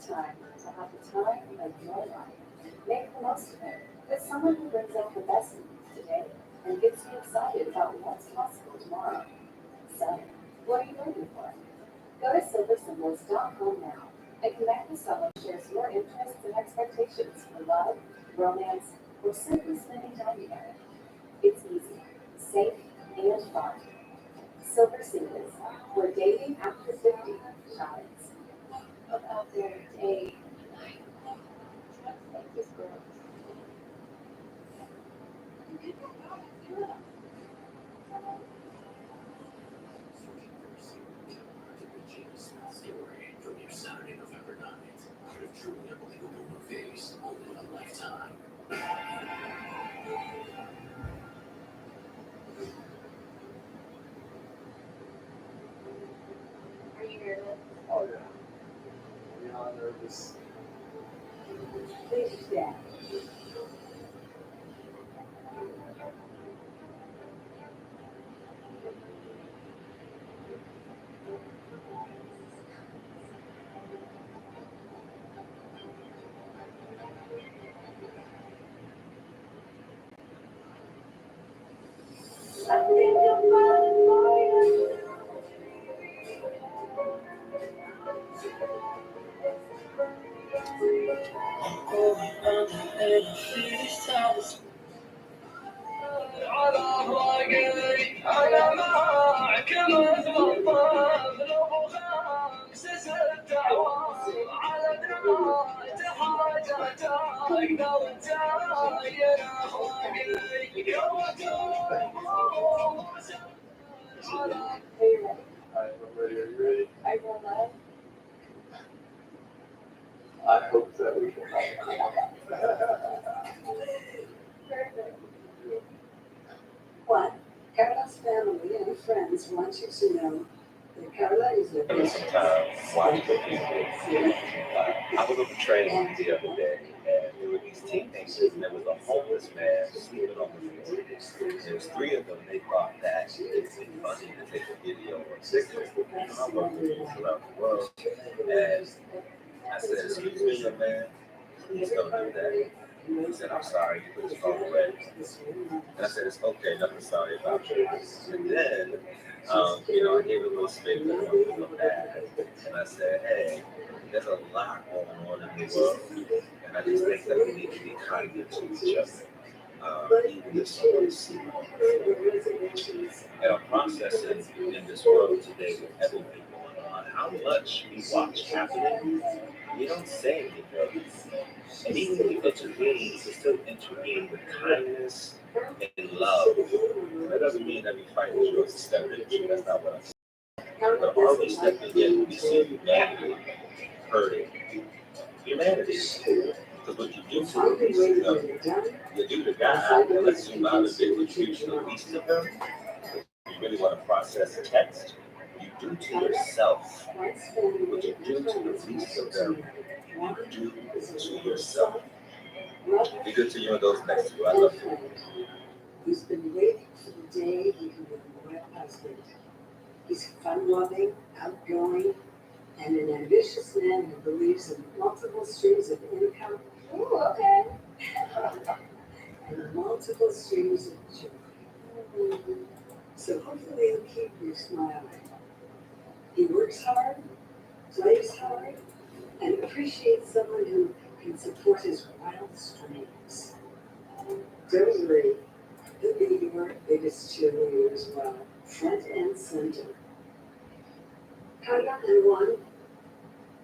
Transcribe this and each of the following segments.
time to have the time of your life. Make the most of it with someone who brings out the best in you today and gets you excited about what's possible tomorrow. So, what are you waiting for? Go to silversymbols.com now and connect with someone who shares your interests and expectations for love, romance, or simply spending time together. It's easy, safe, and fun. Silver Singles, where dating after 50 shines. Look out there, date. Like this girl. Story from your Saturday, November 9th. Out of truly unbelievable movies, only a lifetime. Are you nervous? Oh yeah. Beyond nervous. Please stand. I think I'm falling for you. على أخلاقي أنا معك متوظف لو خمس ست عوام على دمعة حاجة أقدر تغير أخلاقي قوة على Are you ready? Alright, I'm ready. Are you ready? I will love. I hope that we can. Perfect. One, Carla's family and friends want you to know that Carla is the best. Watch the people. I was on the train the other day, and there were these teenagers, and there was a homeless man sleeping on the floor. There was three of them. They thought that it's funny to take a video or a picture. I work with youth around the world, and I said, "Excuse me, young man, please don't do that." He said, "I'm sorry." He put his phone away, and I said, "It's okay. Nothing sorry about it." And then, I gave it a little space for him to look bad, and I said, "Hey, there's a lot going on in the world, and I just think that we need to be kinder to each other. Even if someone sees and I'm processing in this world today with everything going on, how much we watch happening, we don't say anything. And even if we intervene, we still intervene with kindness and love. That doesn't mean that we fight with yours to step into. That's not what I'm saying. But are we stepping in when we see humanity hurting? Humanity. Because what you do to the least of them, you do to God, and let's zoom out a bit, what you do to the least of them, if you really want to process the text, you do to yourself. What you do to the least of them, you do to yourself. Be good to you and those next to you. I love you. He's been waiting for the day he can be a loyal husband. He's fun-loving, outgoing, and an ambitious man who believes in multiple streams of income. Ooh, okay. And multiple streams of joy. So hopefully he'll keep you smiling. He works hard, plays hard, and appreciates someone who can support his wildest dreams. Don't worry, he'll be your biggest cheerleader as well, front and center. Kaya and one,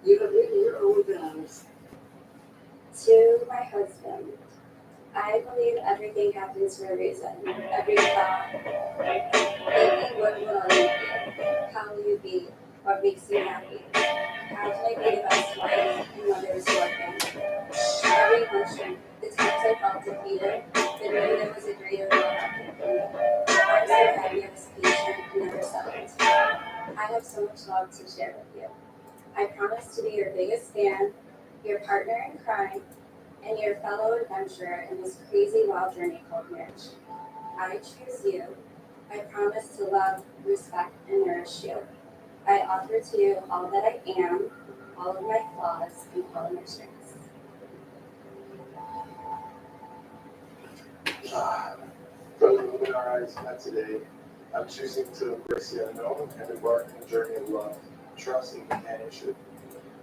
you have written your own vows. To my husband, I believe everything happens for a reason. Every thought, thinking what will I make you? How will you be? What makes you happy? How can I be the best wife and mother is working? Every emotion, the times I felt defeated, the day there was a greater love happening for me. The times I had I was patient and never settled. I have so much love to share with you. I promise to be your biggest fan, your partner in crime, and your fellow adventurer in this crazy wild journey called marriage. I choose you. I promise to love, respect, and nourish you. I offer to you all that I am, all of my flaws and all of my strengths. For the open our eyes not today, I'm choosing to embrace the unknown and embark on a journey of love, trust, and companionship.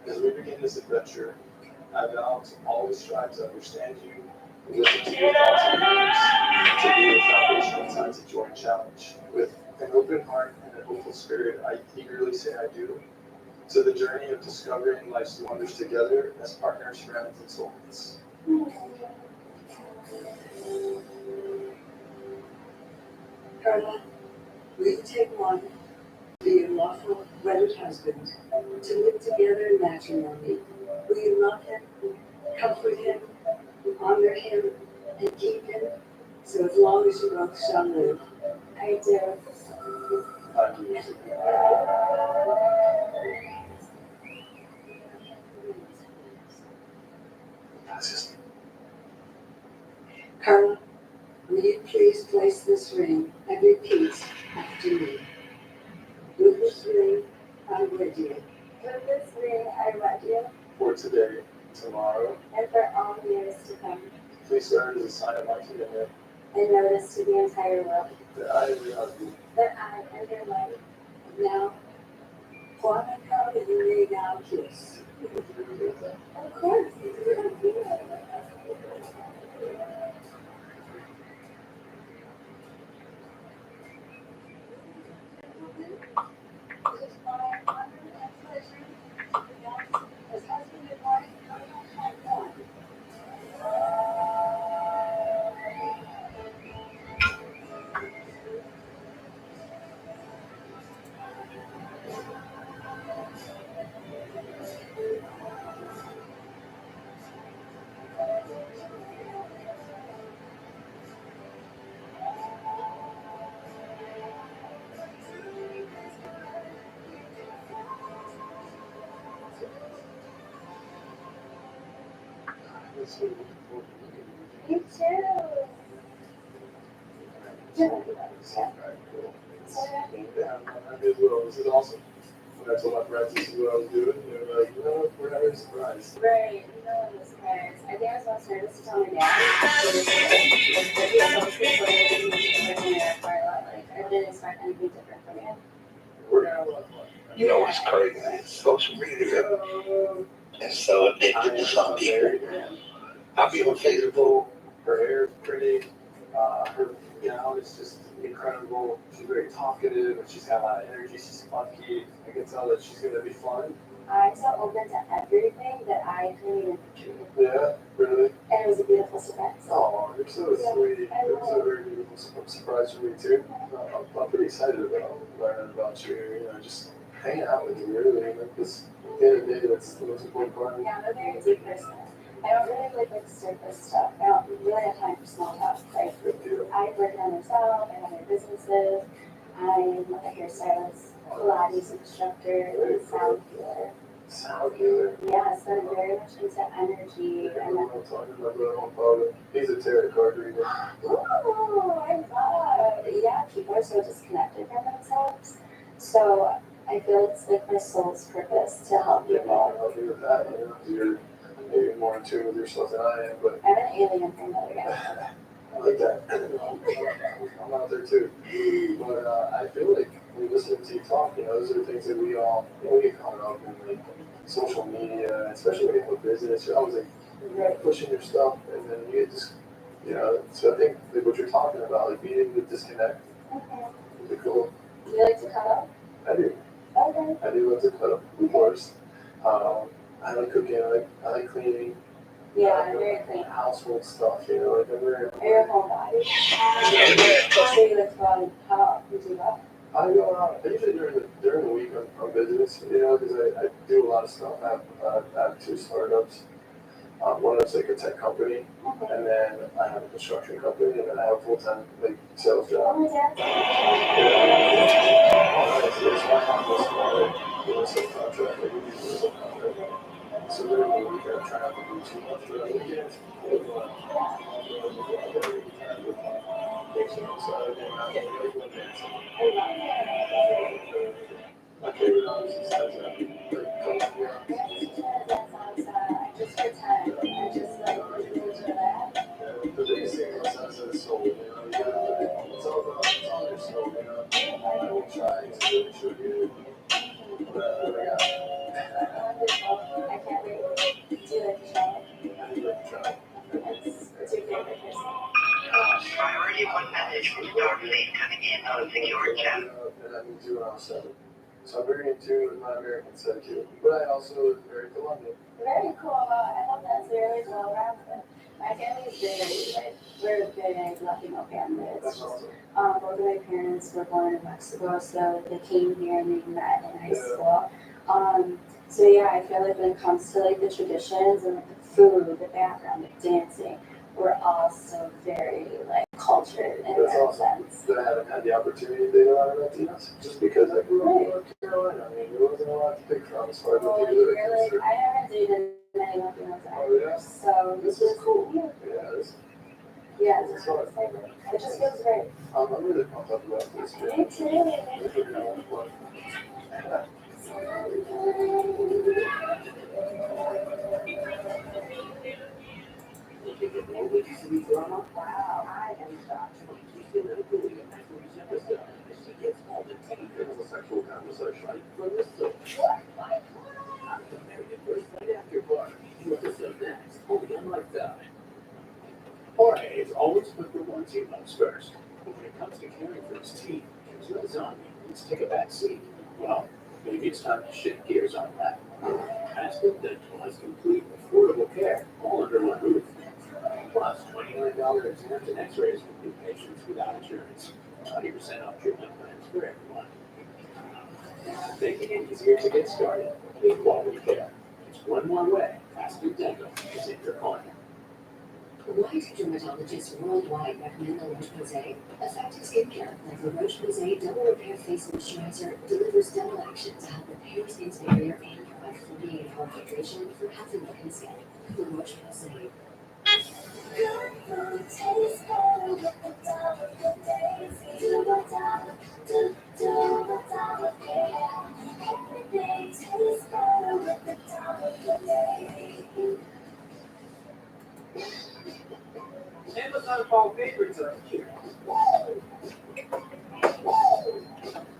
As we begin this adventure, I vow to always strive to understand you, listen to your thoughts and feelings, to be a foundational time to joy and challenge. With an open heart and an hopeful spirit, I eagerly say I do to the journey of discovering life's wonders together as partners, friends, and soulmates. Carla, will you take one to be your lawful wedded husband, to live together in matrimony? Will you love him, comfort him, honor him, and keep him? So as long as you both shall live. I do. I do. Carla, will you please place this ring and repeat after me? With this ring, I wed you. With this ring, I wed you. For today, tomorrow, And for all years to come. please serve as a sign of my commitment And notice to the entire world that I am your husband. that I am your wife. Now, Juan and Carla, you may now kiss. Of course. It is my honor and pleasure to announce as husband and wife, Carla and Juan. That's what I'm looking forward to. You too. Alright, cool. So happy. Yeah, I'm happy as well. This is awesome. When I told my friends this is what I was doing, they were like, no, we're having a surprise. Right, you know, I'm surprised. I think I was most nervous to tell my dad. Like, I didn't expect anything different from you. We're gonna have a lot of fun. You know what's crazy? Social media is so addictive to some people. I'll be on Facebook. Her hair is pretty. Her gown is just incredible. She's very talkative and she's got a lot of energy. She's funky. I can tell that she's gonna be fun. I'm so open to everything that I couldn't even picture. Yeah, really. And it was a beautiful surprise. Oh, you're so sweet. It was a very beautiful surprise for me too. I'm pretty excited about learning about you. You know, just hanging out with you. Really, like this. At the end of the day, that's the most important part. Yeah, I'm a very deep person. I don't really like surface stuff. I don't really have time for small talk. Like, Good deal. I work on myself, I have my businesses, I'm a hairstylist, Pilates instructor, and sound healer. Sound healer. Yeah, so I'm very much into energy Yeah, and I'm talking about my own father. He's a tarot card reader. oh, I love. Yeah, people are so disconnected from themselves. So I feel it's like my soul's purpose to help Yeah, people. I'll agree with that. You know, you're maybe more in tune with yourself than I am, but I'm an alien from another galaxy. I like that. I'm out there too. But I feel like when you listen to you talk, you know, those are the things that we all, you know, we get caught up in, like social media, especially when you have a business. You're always like pushing your stuff, and then you get just, you know. So I think like what you're talking about, like being able to disconnect, is it cool? Do you like to cuddle? I do. Okay. I do love to cut up, of course. I like cooking. I like cleaning. Yeah, I'm very clean. Household stuff, you know, like I'm very. Your whole body. So you like to go out, how often do you go? I go out. I usually during the week on business, you know, because I do a lot of stuff. I have two startups. One is like a tech company, Okay. and then I have a construction company, and then I have a full-time like sales Oh, job. my dad's So I have this small, you know, subcontract. I do these subcontract. So during the week, I try not to do too much, but on the weekends, I do a my favorite artist is like country rock. secure chat. And I moved to when I was 7. So I'm very in tune with my American side too. But I also was very Colombian. Very cool. I love that very well rounded. My family's very, like, we're a big Latino family. It's That's just, awesome. both of my parents were born in Mexico, so they came here and we met in high school. So yeah, I feel like when it comes to like the traditions and like, the food, the background, the dancing, we're all so very like cultured in That's that awesome. sense. That I haven't had the opportunity to date a lot of Latinos just because I grew up in North Carolina. I mean, there wasn't a lot to pick from as far as what Well, people that you're like, I haven't dated many Latinos Oh, either, yeah? so This is cool. Yeah, Yeah, this yeah, is it's fun. just like, it just feels right. I'm really pumped up about this. Me too. This is kind of fun. Looking at more Windy City drama? Wow, I am shocked. Tuesday night, the lead next week's episode, as she gets all the tea from a sexual conversation from the source. I'm the married at first sight after party. New episode next, only on Lifetime. Jorge is always put the ones he loves first. But when it comes to caring for his team, there's no zombie needs to take a back seat. Well, maybe it's time to shift gears on that. Aspen Dental has complete, affordable care all under one roof. Plus, $29 exams and x-rays for new patients without insurance. 20% off treatment plans for everyone. Making it easier to get started with quality care. It's one more way. Aspen Dental is in your corner. Why do dermatologists worldwide recommend the Roche-Posay? Effective skincare like the Roche-Posay Double Repair Face Moisturizer delivers double action to help repair skin's barrier and provide 48-hour hydration for healthy looking skin. The Roche-Posay. Amazon fall favorites are here.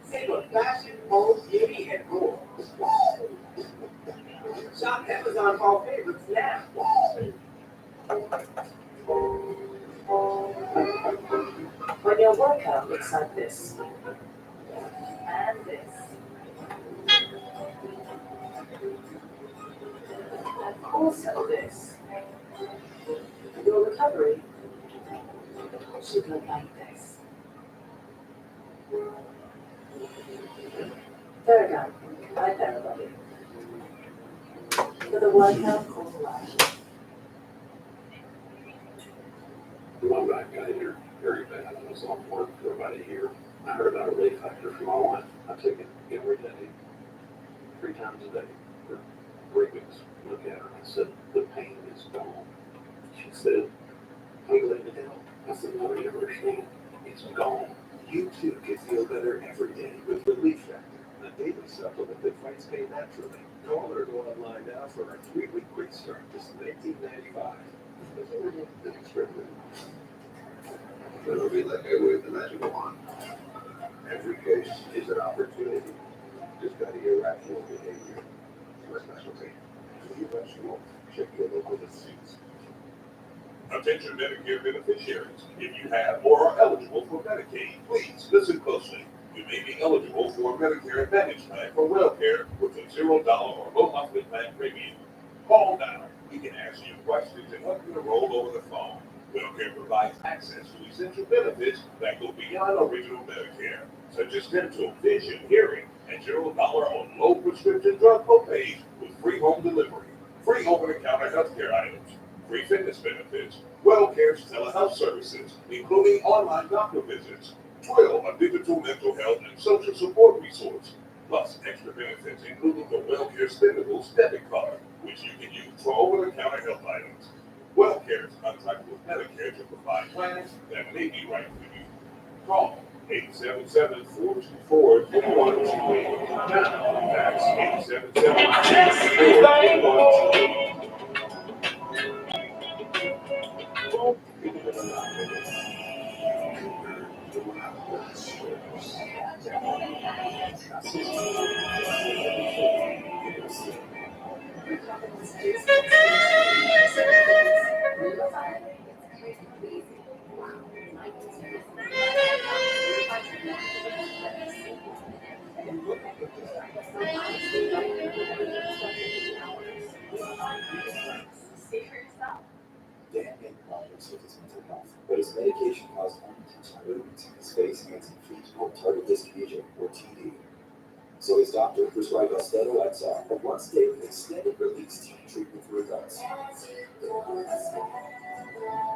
Save on fashion, home, beauty, and more. Shop Amazon fall favorites now. When your workout looks like this, and this, and also this, your recovery should look like this. There we go. I like that everybody. For the workout called life. My back got injured very bad. I was off work for about a year. I heard about a relief factor from my wife. I took it every day, 3 times a day for 3 weeks. Look at her. I said, the pain is gone. She said, I'm glad to help. I said, no, you understand. It's gone. You too can feel better every day with Relief Factor, a daily supplement that fights pain naturally. Call or go online now for our 3-week quick start. Just $19.95. It's a really good experiment. It'll be like I wave the magical wand. Every case is an opportunity. Just gotta get rational behavior. My specialty. Irrational. Check your local disease. Attention Medicare beneficiaries. If you have or are eligible for Medicaid, please listen closely. You may be eligible for a Medicare Advantage plan for WellCare with a $0 or low monthly plan premium. Call now. We can answer your questions and help you enroll over the phone. WellCare provides access to essential benefits that go beyond original Medicare, such as dental, vision, hearing, and $0 on low prescription drug copays with free home delivery, free over-the-counter healthcare items, free fitness benefits, WellCare's telehealth services, including online doctor visits, Twill, a digital mental health and social support resource, plus extra benefits, including the WellCare Spendables debit card, which you can use for over-the-counter health items. WellCare is contracted with Medicare to provide plans that may be right for you. Call 877-424-2128. Now, that's 877-424-2128. Dan made progress with his mental health, but his medication caused unintentional movements in his face, hands, and feet called tardive dyskinesia, or TD. So his doctor prescribed Austedo XR, a once-daily extended-release TD treatment for adults.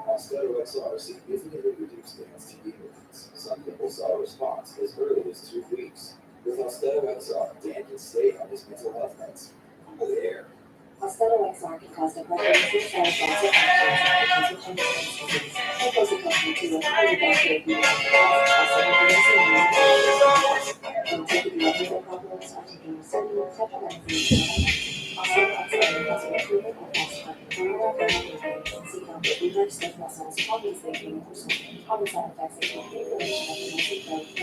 Austedo XR significantly reduced Dan's TD movements. Some people saw a response as early as 2 weeks. With Austedo XR, Dan can stay on his mental health meds. There. Austedo XR can cause depression, suicide, thoughts of actions, disease, and cause attention to a highly vascular when taking medical problems or taking a certain type of medicine. Austedo XR can cause improvement of vascular control and seek help with reverse stiff muscles, problems thinking, or something. Common side effects include inflammation of the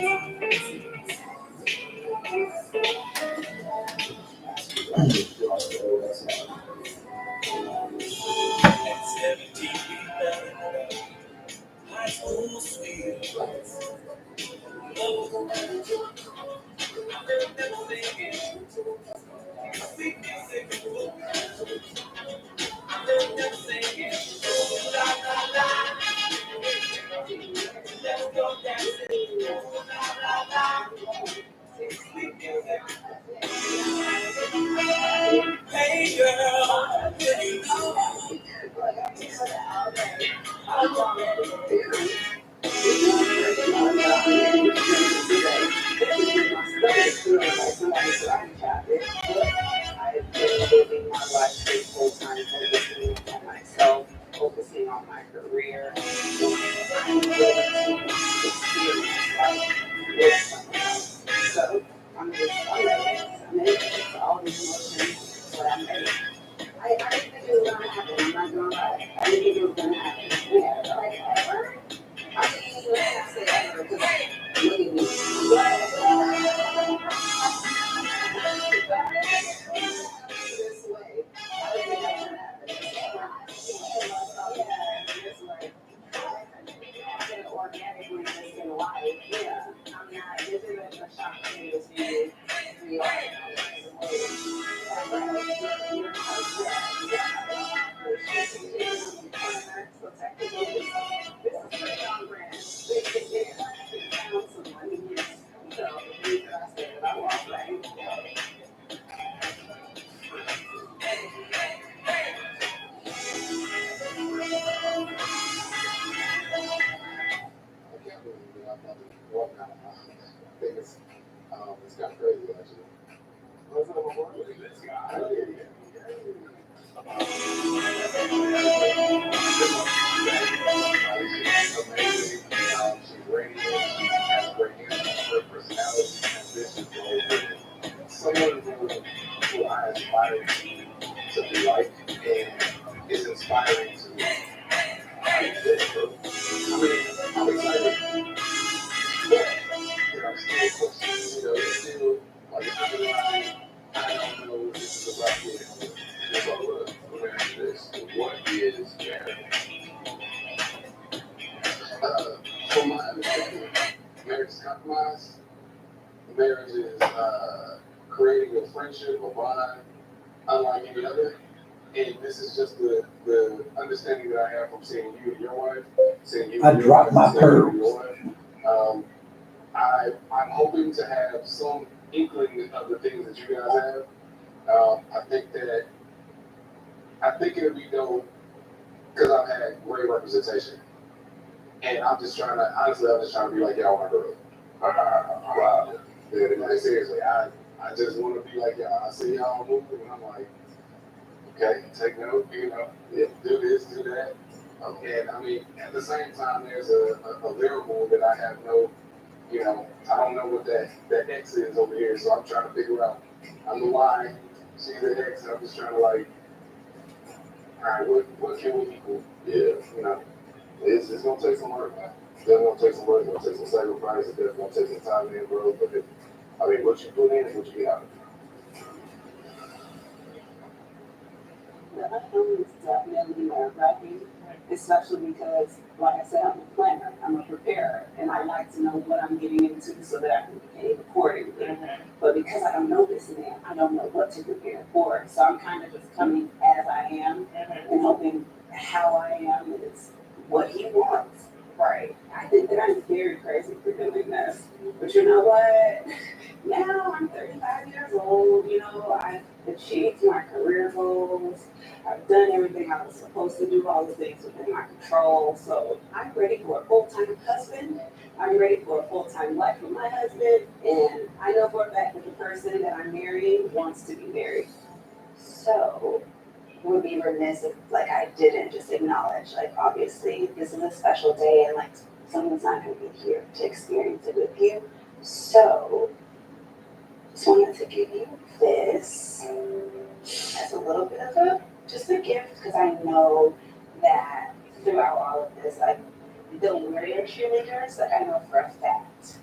muscle growth, design, and sleepiness. Austedo XR. High school sweet. Hey girl, when you I've been living my life full time, focusing on myself, focusing on my career. I'm willing to experience life with someone else. So I'm ready. For all these emotions, but I'm ready. I didn't think it was gonna happen. I'm not gonna lie. I didn't think it was gonna happen. Yeah, like ever. I mean, let's not say ever, because look at me. This way. I didn't think that was gonna happen. This way. Organically just in life. Yeah. I'm not, this isn't a shock to me to see you your husband. So technically, this is pretty on brand. They found someone. So, I said, I walk right. I can't believe that I'm about to walk out. I think it's kind of crazy actually. What's up, my boy? Look at this guy. Oh, yeah. She's amazing. She's radiant. She has great energy. Her personality, ambition, someone who I aspire to be like, and is inspiring to me. I mean, I'm excited. But I'm still questioning, it's still like I don't know if this is the right way. So look, let me ask you this: what is marriage? From my understanding, marriage is compromise. Marriage is creating a friendship, a bond, unlike any other. And this is just the understanding that I have from seeing you and your wife, seeing you. I dropped my pearls. I'm hoping to have some inkling of the things that you guys have. I think it'll be dope because I've had great representation, and I'm just trying to be like y'all, my girl. Wow. Yeah, like, seriously, I just want to be like y'all. I see y'all moving, and I'm like, okay, take note, do this, do that. And I mean, at the same time, there's a variable that I have no, I don't know what that X is over here, so I'm trying to figure out. I'm the Y, she's the X, and I'm just trying to like, all right, what can we equal? Yeah, it's gonna take some work, man. It's definitely gonna take some work. It's gonna take some sacrifice. It's definitely gonna take some time and growth. But what you put in is what you get out of it. the unknown is definitely nerve-wracking, especially because, like I said, I'm a planner, I'm a preparer, and I like to know what I'm getting into so that I can behave accordingly. But because I don't know this man, I don't know what to prepare for. So I'm kind of just coming as I am and hoping how I am is what he wants. Right. I think that I'm very crazy for doing this. But you know what? Now I'm 35 years old. You know, I've achieved my career goals. I've done everything I was supposed to do, all the things within my control. So I'm ready for a full-time husband. I'm ready for a full-time life with my husband. And I know for a fact that the person that I'm marrying wants to be married. So, would be remiss if like I didn't just acknowledge like obviously this is a special day and like someone's not gonna be here to experience it with you. So just wanted to give you this as a little bit of a just a gift because I know that throughout all of this like the warrior cheerleaders like I know for a fact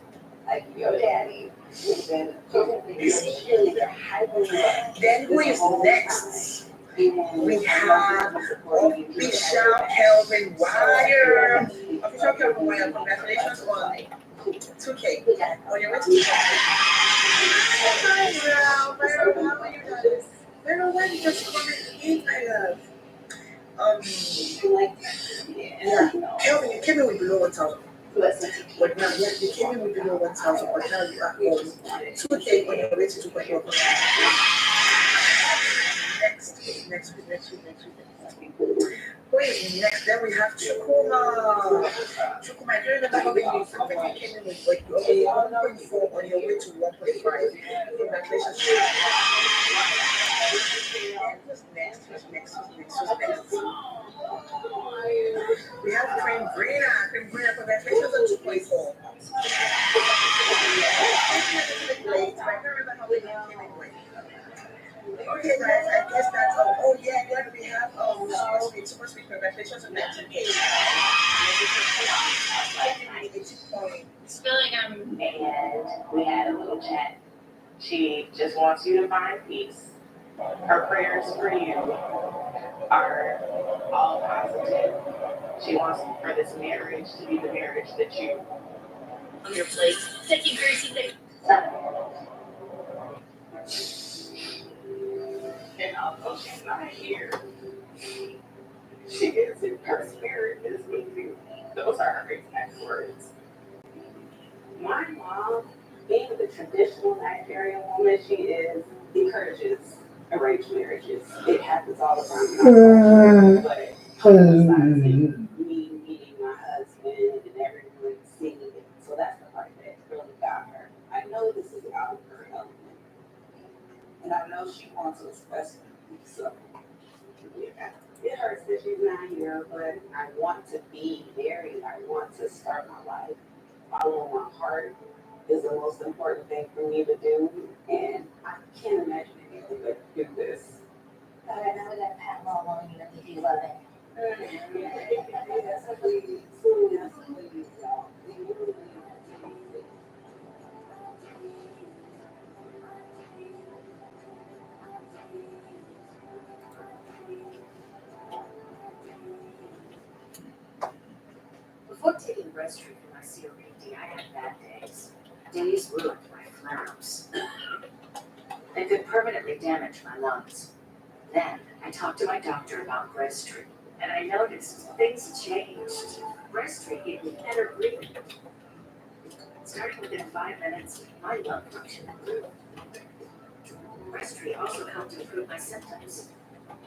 like your daddy has been your cheerleader hyping you up. Then who is next? We have official Kelvin Wire. Official Kelvin Wire, congratulations on 2K. On your way to 2K. Hi, girl. Very well. How are you guys? Very well. Just coming in, my love. Yeah. Kelvin, you came in with below 1,000. But now, yeah, you came in with below 1,000, but now you are on 2K on your way to 2.1. Next week. Who is next? Then we have Chukuma. Chukuma, I don't remember how many you came in with, but you are 1.4 on your way to 1.5. Congratulations. Who's next? We have Cream Brina, congratulations on 2.4. Late, but I don't remember how many you came in with. Okay, guys, I guess that's all. Oh, yeah, then we have Super Sweet, congratulations on 19K. And we had a little chat. She just wants you to find peace. Her prayers for you are all positive. She wants for this marriage to be the marriage that you On your plate, taking greasy things. and although she's not here, she is in her spirit is with you. Those are her exact words. My mom, being the traditional Nigerian woman she is, encourages arranged marriages. It happens all around my culture, but besides me meeting my husband and everyone seeing it. So that's the part that really got her. I know this is out of her element. And I know she wants to express it. So yeah, it hurts that she's not here, but I want to be married. I want to start my life. Following my heart is the most important thing for me to do, and I can't imagine anything but do this. But I know that Pat Law won't even if you love it. Yes, please. Yes, please, y'all. Before taking breastfeed for my COPD, I had bad days. Days ruined by flare-ups. They could permanently damage my lungs. Then I talked to my doctor about breastfeed, and I noticed things changed. Breastfeed gave me better breathing. Starting within 5 minutes, my lung function improved. Breastfeed also helped improve my symptoms,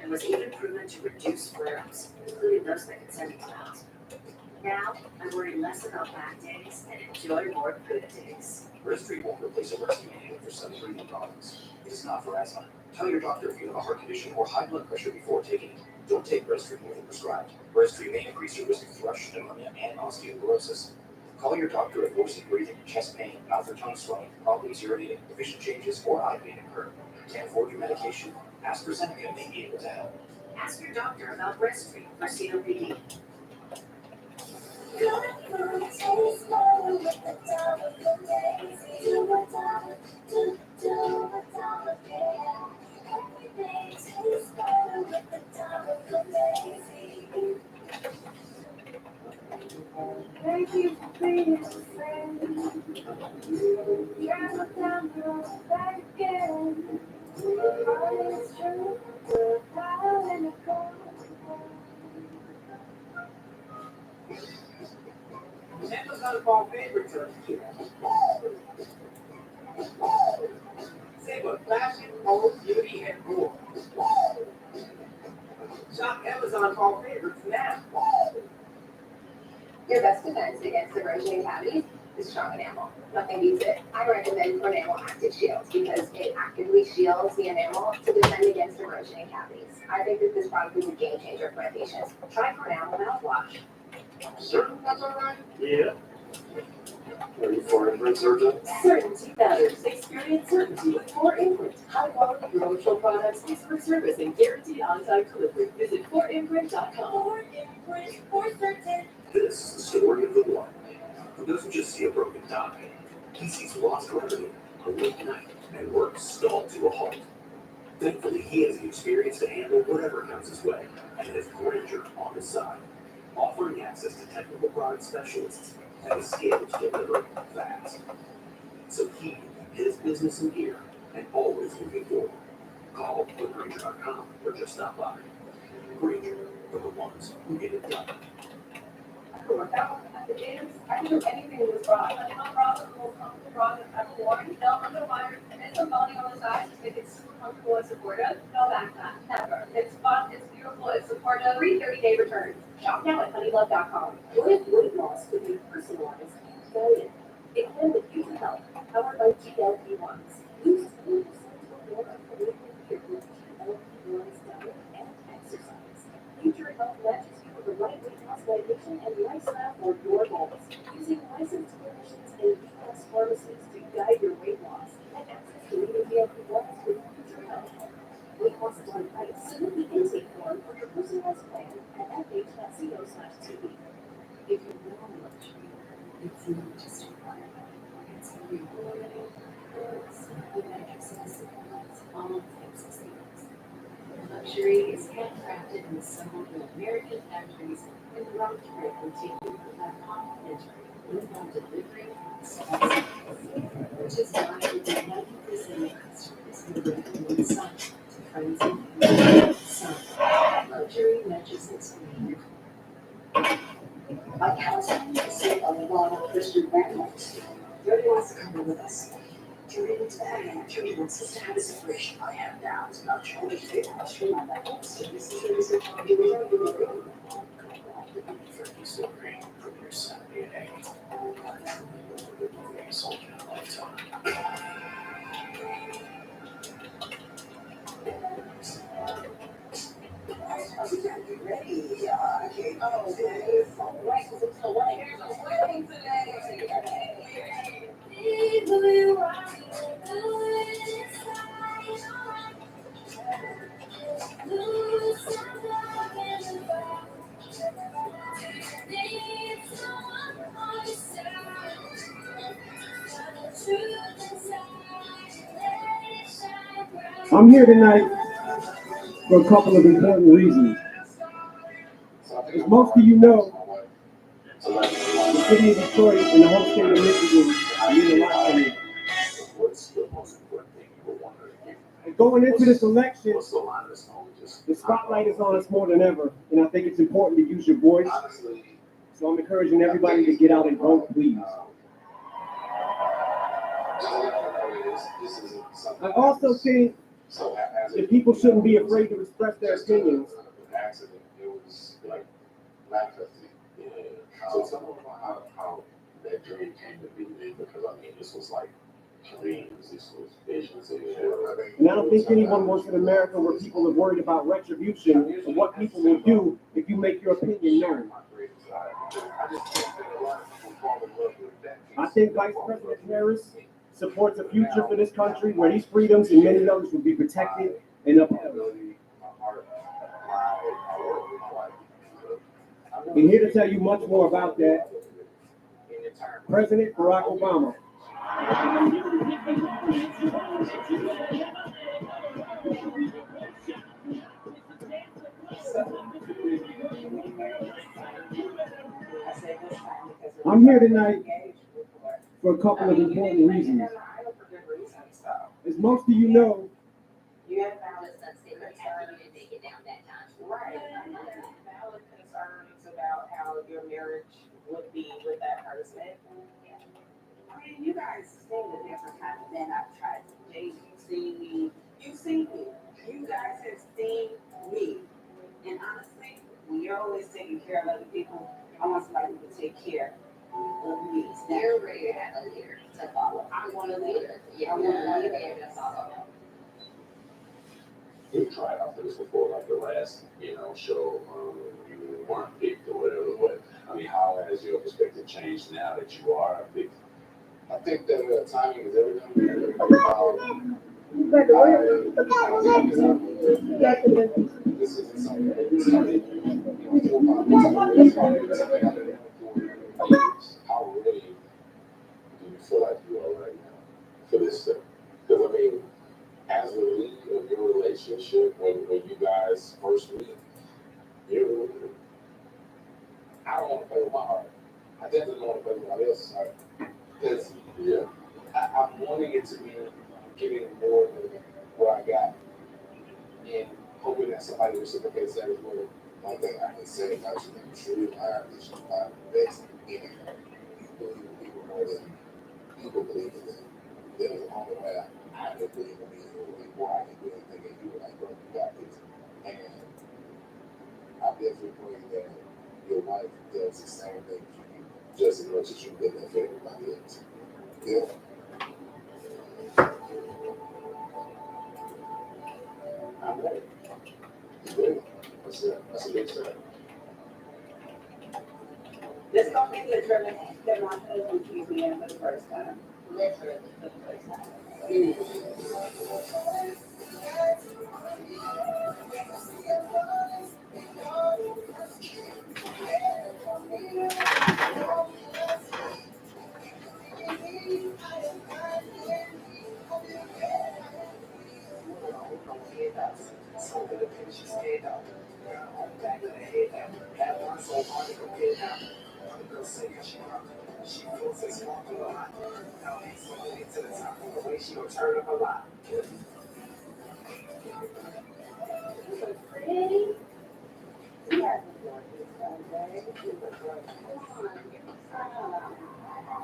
and was even proven to reduce flare-ups, including those that could send me to the hospital. Now, I worry less about bad days and enjoy more good days. Breastfeed won't replace a rescue inhaler for some breathing problems. It is not for asthma. Tell your doctor if you have a heart condition or high blood pressure before taking it. Don't take Breastfeed more than prescribed. Breastfeed may increase your risk of thrush, pneumonia, and osteoporosis. Call your doctor if worsening breathing, chest pain, mouth or tongue swelling, problems urinating, vision changes, or eye pain occur. Can't afford your medication? AstraZeneca may be able to help. Ask your doctor about breastfeed for COPD. Amazon Fall Favorites are here. Save on fashion, home, beauty, and more. Shop Amazon Fall Favorites now. Your best defense against erosion and cavities is strong enamel. Nothing beats it. I recommend Enamel Active Shield because it actively shields the enamel to defend against erosion and cavities. I think that this product is a game changer for my patients. Try Enamel mouthwash. Certain that's all right? Yeah. Are you for imprint surgeon? Certainty matters. Experience certainty with 4imprint. High quality promotional products, expert service, and guaranteed on-time delivery. Visit 4imprint.com. 4imprint for certain. This is the story of the one who doesn't just see a broken die. He sees lost revenue, a late night, and work stalled to a halt. Thankfully, he has the experience to handle whatever comes his way, and has Granger on his side, offering access to technical product specialists and the skill to deliver fast. So he can keep his business in gear and always moving forward. Call Granger.com or just stop by. Granger for the ones who get it done. I can work out at the gyms. I can do anything with this bra. Like my bra is the most comfortable bra that I've ever worn. No, I'm gonna buy it. And it's some body on the side to make it super comfortable and supportive. No backpack, never. It's fun, it's beautiful, it's supportive. Free 30-day returns. Shop now at honeylove.com. What if weight loss could be personalized and guided? It can with Future Health, powered by GLP-1s. Lose 20% or more of the weight with GLP-1s diet and exercise. Future Health matches you with the right weight loss medication and lifestyle for your goals. Using licensed clinicians and U.S. pharmacies to guide your weight loss and access to leading GLP-1s with Future Health. Weight loss done right. Submit the intake form for your personalized plan at fh.co/TV. If you know luxury, it's not just a product, it's a reality. Simply mattresses, all Texas things. Luxury is handcrafted and assembled in American factories in the right way continue that complimentary inbound delivery service, which is why we do 90% of customers who recommend Sun to friends and family. Sun, luxury mattresses for you. My counseling is set on a lot of Christian families. Nobody wants to come with us. Turning into the hand, Jody wants us to have a separation. I have now. It's not Jody. They must remind that whole service is service of how you are doing it. So great from your Saturday and egg. I truly will live with you sold in a lifetime. Ready? Okay. Oh, okay. All right. So what? Here's a wedding today. I'm here tonight for a couple of important reasons. As most of you know, the city of Detroit and the whole state of Michigan mean a lot to me. What's the most important thing you were wondering? And going into this election, What's the line of this home? the spotlight is on us more than ever, and I think it's important to use your voice. So I'm encouraging everybody to get out and vote, please. I also think that people shouldn't be afraid to express their opinions. It was like manifesting. So tell me about how that dream came to be, because I mean, this was like dreams, this was visions. And I don't think anyone wants an America where people are worried about retribution and what people will do if you make your opinion known. I think Vice President Harris supports a future for this country where these freedoms and many others will be protected and upheld. I'm here to tell you much more about that. President Barack Obama. I say this time because I'm here tonight for a couple of important reasons. As most of you know, You have valid concerns. Right. Valid concerns about how your marriage would be with that person. I mean, you guys seen the different kind of men I've tried to date. You've seen me. You've seen me. You guys have seen me. And honestly, when you're always taking care of other people, I want somebody who can take care of me. You're ready to have a leader to follow. I want a leader. Yeah, I want a leader to follow. You tried out for this before, like the last, show, you weren't picked or whatever, but I mean, how has your perspective changed now that you are picked? I think that timing is everything. This isn't something that started, 4 or 5 months ago. It's something I've been doing for years. How ready do you feel like you are right now for this step? Because I mean, as the lead of your relationship, when you guys first meet, you I don't want to play with my heart. I definitely don't want to play with anybody else's heart. Because I'm wanting it to be giving more than what I got. And hoping that somebody reciprocates that as well. One thing I can say about you, that you truly admire is you are the best in it. You believe in people more than people believe in them. There was a moment where I didn't believe in me before I could do anything, and you were like, bro, you got this. And I definitely pray that your wife does the same thing for you, just as much as you've been there for everybody else. Yeah. I'm ready. You ready? That's a big step. This gonna be literally that my husband sees me in for the first time. Literally for the first time.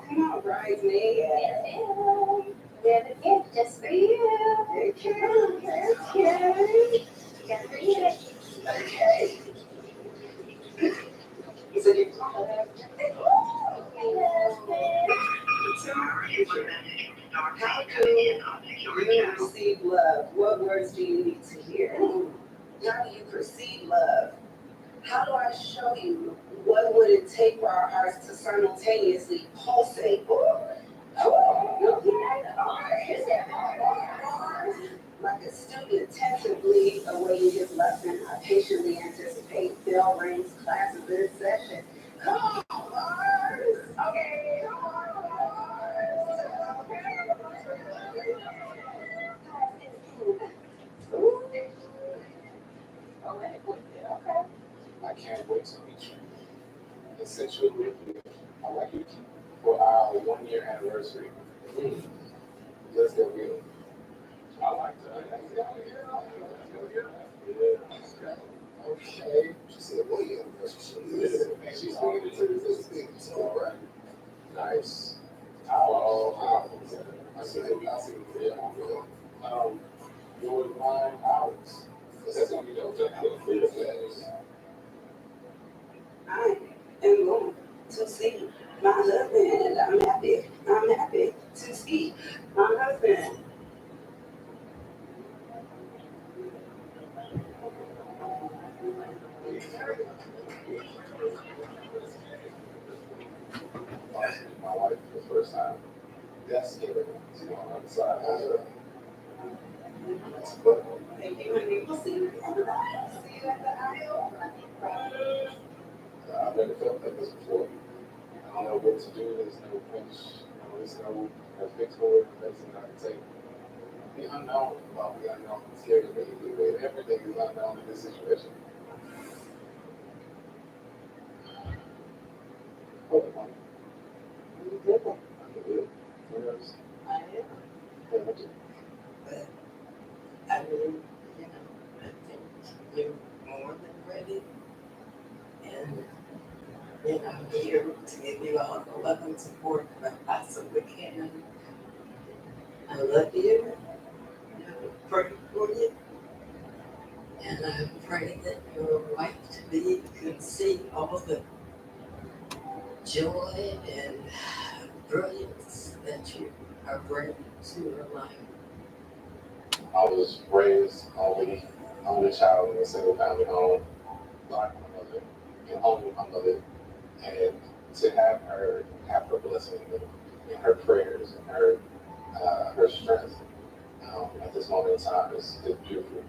Come on, bridesmaid. Yeah, the gift just for you. Okay. You gotta read it. Okay. So you how do you receive love? What words do you need to hear? How do you perceive love? How do I show you what would it take for our hearts to simultaneously pulsate? Like a student attentively awaiting his lesson, I patiently anticipate bell rings, class is in session. Come on, Mars! Okay, come on, Mars! Okay. I can't wait to meet you. And since you're with me, I'd like you to keep for our 1 year anniversary. Let's go get it. I like that. Okay. She said 1 year anniversary. She's going into this thing. All right. Nice. Oh, I see it. Yours, mine, ours. That's what we don't do. I am going to see my husband, and I'm happy. I'm happy to see my husband. My wife for the first time. That's scary. She's on the other side. Thank you, honey. We'll see you at the aisle. I've never felt like this before. I don't know what to do. There's no finish. There's no fix for it. There's nothing I can take. The unknown about the unknown scares me. Everything is unknown in this situation. Hold on. everybody. And I'm here to give you all the love and support that I possibly can. I love you. I pray for you. And I pray that your wife to be can see all the joy and brilliance that you are bringing to her life. I was raised only child in a single family home by my mother and home with my mother. And to have her blessing and her prayers and her strength at this moment in time is beautiful.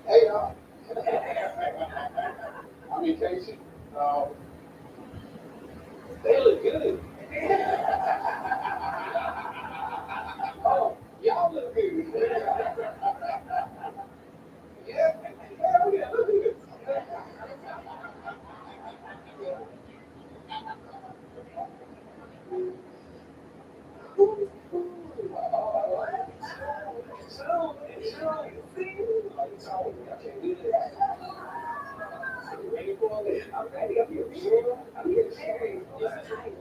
Hey y'all, I'm in Casey. They look good. Oh, y'all look good. Yeah, yeah, look good. I'm ready. I'm here. I'm here. It's tight.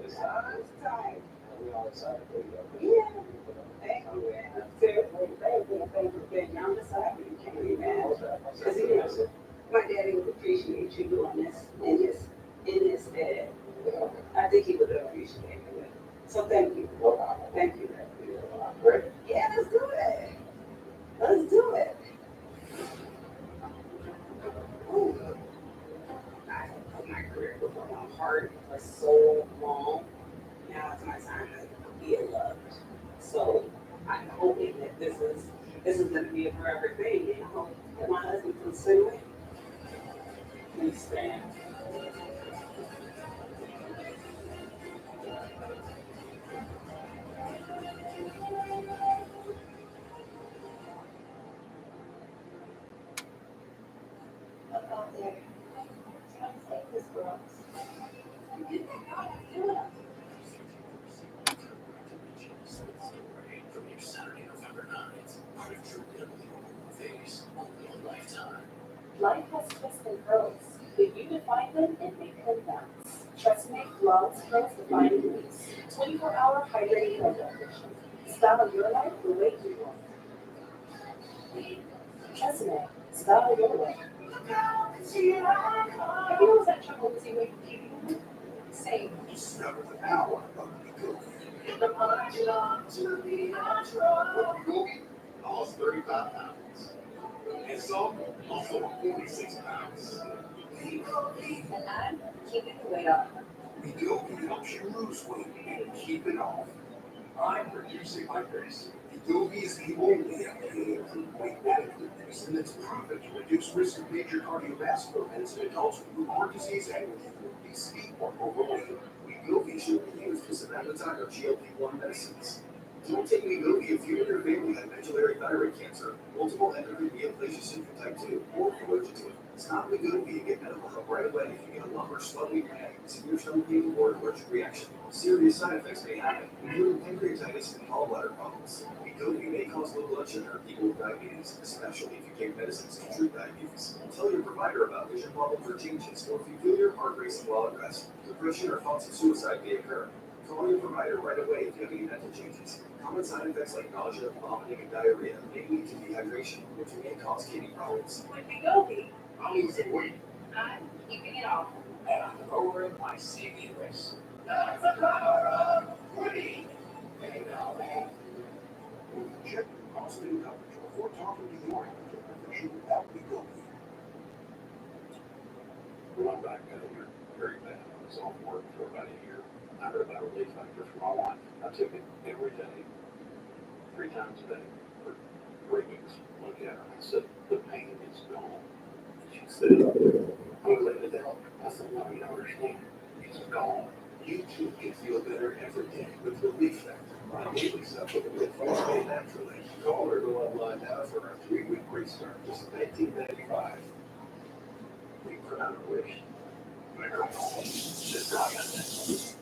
It's tight. We all excited for you. Yeah. Thank you, man. Thank you. I'm just so happy you came, man. Because he is. My daddy would appreciate you doing this in his head. I think he would appreciate it. So thank you. Thank you. Great. Yeah, let's do it. Let's do it. Ooh. I put my career before my heart for so long. Now it's my time to be loved. So I'm hoping that this is going to be a forever thing. And I hope that my husband feels the same way. Please stand. Up out there. Trying to save this girl. From your Saturday, November 9th, part of True Unbelievable Phase, only on Lifetime. Life has twists and curls, but you define them and make them bounce. Tresemme Flawless Curls Define Release. 24-hour hydrating curl definition. Style your life the way you want. Tresemme, style your way. Have you always had trouble with your weight? Same. Discover the power of Wegovy. Wegovy lost 35 pounds. And so, also 46 pounds. And I'm keeping the weight off. Wegovy helps you lose weight and keep it off. I'm reducing my risk. Wegovy is the only FDA-approved weight management medicine that's proven to reduce risk of major cardiovascular events in adults with heart disease and with obesity or overweight. Wegovy should be used as an appetite or GLP-1 medicines. Don't take Wegovy if you and your family have medullary thyroid cancer, multiple endocrine neoplasia syndrome type 2, or if you're allergic to it. Stop Wegovy and get medical help right away if you get a lump or swelling in your head, severe stomach pain, or an allergic reaction. Serious side effects may happen, including pancreatitis and gallbladder problems. Wegovy may cause low blood sugar in people with diabetes, especially if you take medicines to treat diabetes. Tell your provider about vision problems or changes, or if you feel your heart racing while at rest. Depression or thoughts of suicide may occur. Call your provider right away if you have any mental changes. Common side effects like nausea, vomiting, and diarrhea may lead to dehydration, which may cause kidney problems. With Wegovy, I'm losing weight. I'm keeping it off. And I'm lowering my CV risk. That's the power of winning. Check your cost and coverage before talking to your healthcare professional about Wegovy. Well, I'm back earlier, very bad. I was off work for about a year. I heard about relief factor for my wife. I took it every day. 3 times a day for ratings. Look at her. I said, the pain is gone. She said, I'm glad it out. I said, no, you don't understand. It's gone. You too can feel better every day with Relief Factor. My daily supplement that falls made naturally. Call or go online now for our 3-week restart. Just $19.95. We put out a wish. Mary home. Just got it.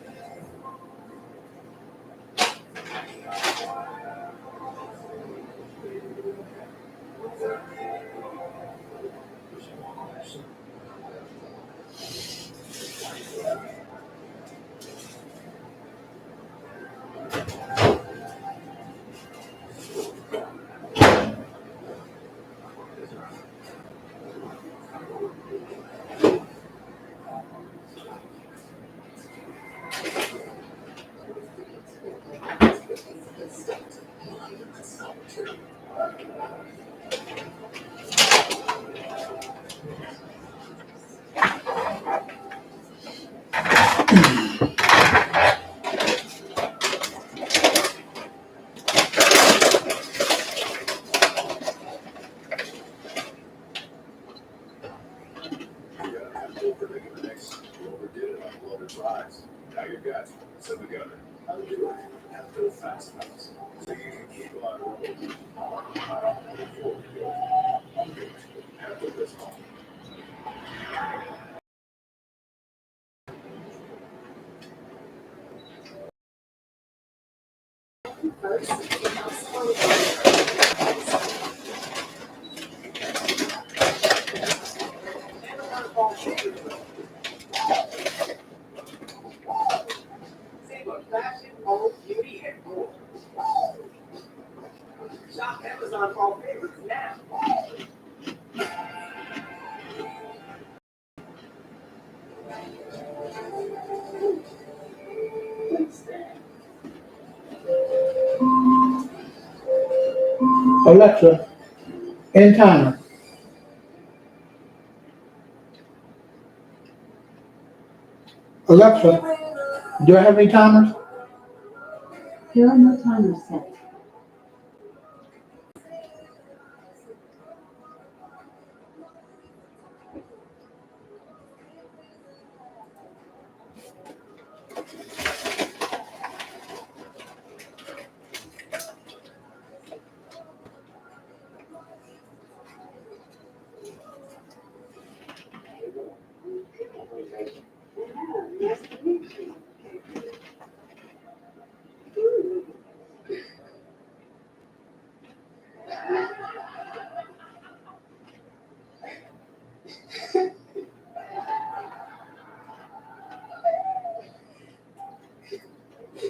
Now you got it. So we got it. How to do it. Have to fast pass. So you can keep on rolling. Before we go. After this one. Fashion, home, beauty, and more. Shop Amazon Fall Favorites now. Alexa, end timer. Alexa, do I have any timers? There are no timers set.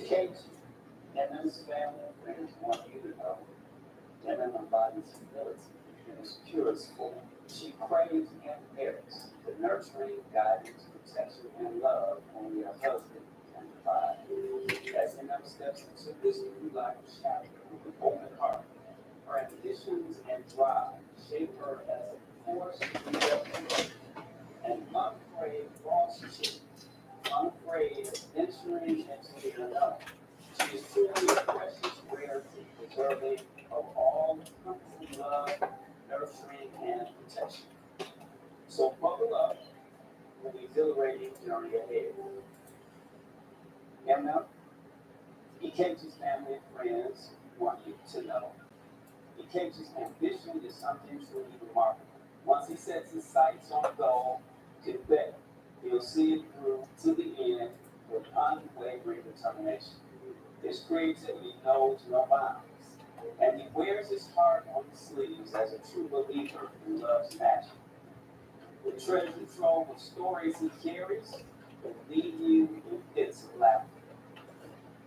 Kate and his family and friends want you to know that in embodies humility in its purest form. She craves and merits the nurturing, guidance, protection, and love only a husband can provide. As Emma steps into this new life chapter with an open heart, her ambitions and drive shape her as a force to be reckoned with, an unafraid boss chick, unafraid of venturing into the unknown. She is truly a precious rarity, deserving of all encompassing love, nurturing, and protection. So buckle up for the exhilarating journey ahead. And now, EKG's family and friends want you to know. EKG's ambition is something truly remarkable. Once he sets his sights on a goal, you can bet he'll see it through to the end with unwavering determination. His creativity knows no bounds, and he wears his heart on his sleeves as a true believer who loves magic. The treasure trove of stories he carries will leave you in fits of laughter.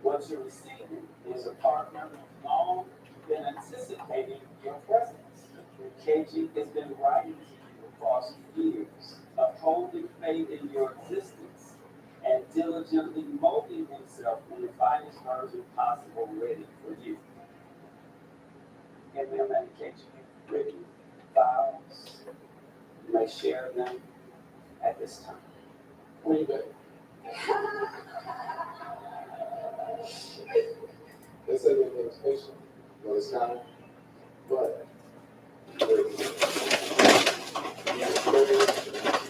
What you're receiving is a partner who's long been anticipating your presence. KG has been writing to you across years, upholding faith in your existence, and diligently molding himself in the finest version possible ready for you. Give them an KG written files. You may share them at this time. What do you think? They said it was patient. know it's kind but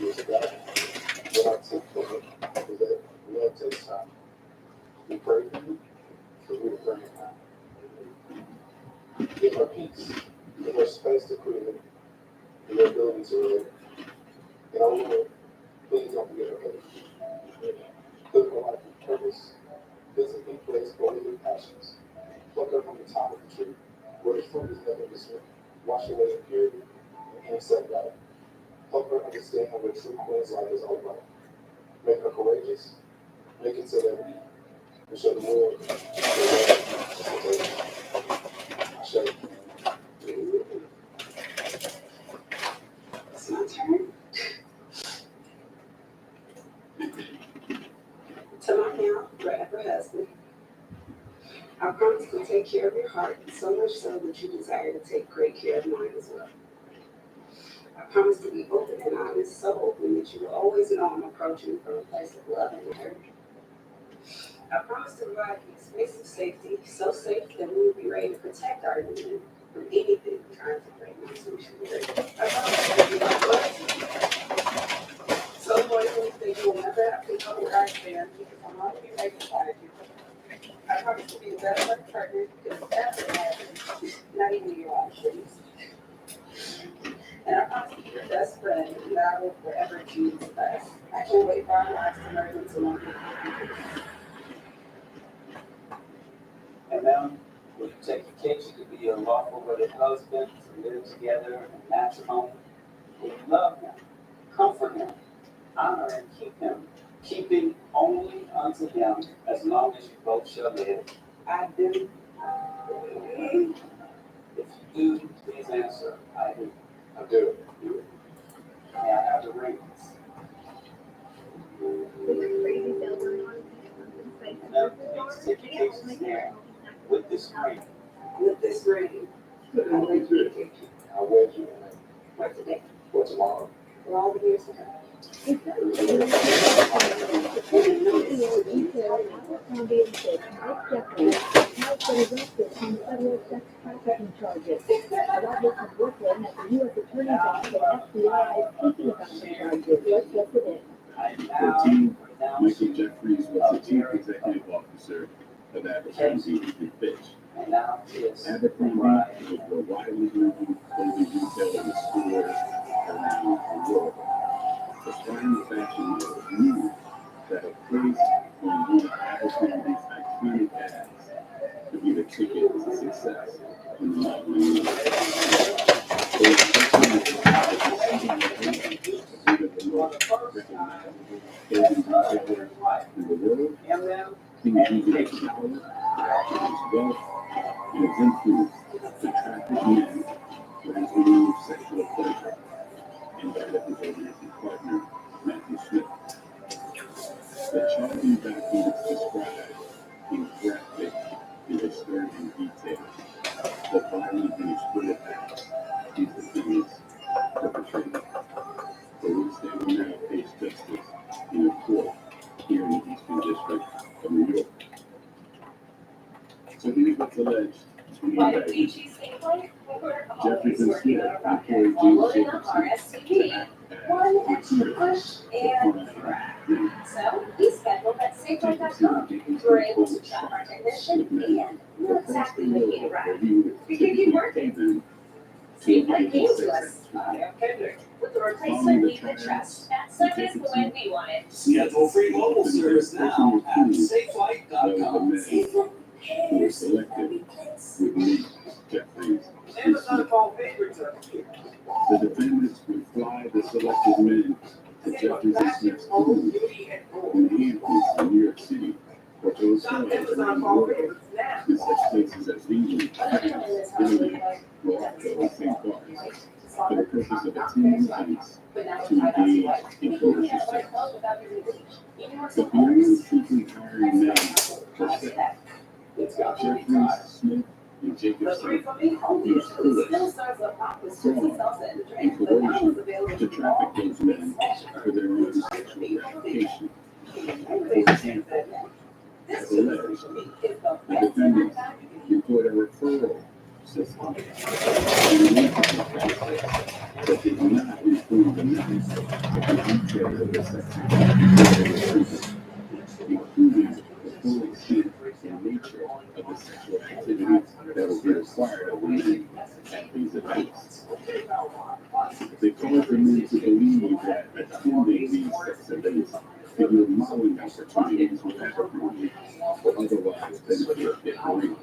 years ago, what I took from it was that love takes time. We pray for you, because we were praying now. Give her peace, give her space to create, and the ability to relate. And Lord, please don't forget her faith. Live her life with purpose, physically placed for living passions. Pluck her from the top of the tree, where the fruit is nothing but sweet. Wash away impurity and self-doubt. Help her understand what a true queen's life is all about. Make her courageous, make it so that we can show the world the love. I show you. It's my turn. To my now forever husband, I promise to take care of your heart, so much so that you desire to take great care of mine as well. I promise to be open and honest, so open that you will always know I'm approaching from a place of love and care. I promise to provide you a space of safety, so safe that we will be ready to protect our union from anything trying to break my social security. I promise to be my blessing. So loyal that you will never have to know where I stand because I'm already right beside you. I promise to be a better partner because that's what happens, not even your own shoes. And I promise to be your best friend and that I will forever choose the best. I can't wait for our lives to merge into one. And now, will you take occasion to be your lawful wedded husband, to live together in matrimony? Will you love him, comfort him, honor and keep him, keeping only unto him as long as you both shall live? I do. If you do, please answer, I do. I do. May I have the rings? Now, please take occasions now with this ring. With this ring, I wed you today. I wed you For today. for tomorrow. For all the years to come. Michael Jeffries was the chief executive officer of Abercrombie and Fitch. Abercrombie was the widely known clothing retailer and store around the world. Aspiring fashion models knew that a place on one of Abercrombie's iconic ads could be the ticket to success in the modeling industry. They were the most recognizable clothing retailer in the world. He was using his power, his wealth, and his influence to attract men for his own sexual pleasure, and that of his romantic partner, Matthew Smith. The charming documents described in graphic and disturbing detail the violent and exploitive acts these defendants perpetrated, for which they will now face justice in a court here in the Eastern District of New York. So here's what's alleged in the indictment. Jeffries and Smith employed James Jacobson to act as So he scheduled that Safeway.com. You were able to shop our technician and knew exactly when he'd arrive. We could keep working. Safeway came to us with a replacement we could trust. That service the way we wanted. Schedule free mobile service now at safelight.com. who was selected would meet Jeffries and Smith. The defendants would fly the selected men to Jeffries and Smith's homes in the Hamptons in New York City or to hotels around the world in such places as England, France, Italy, Morocco, and St. Barts for the purpose of attending events to engage in commercial sex. But beyond simply hiring men for sex, Jeffries, Smith, and Jacobson used force, fraud, and coercion to traffic those men for their own sexual gratification. For example, as alleged, the defendants employed a referral But did not include the details of the sex, including the full extent and nature of the sexual activity that will be required of women at these events. They cause the men to believe that attending these sex events give you modeling opportunities with African or otherwise benefit their careers.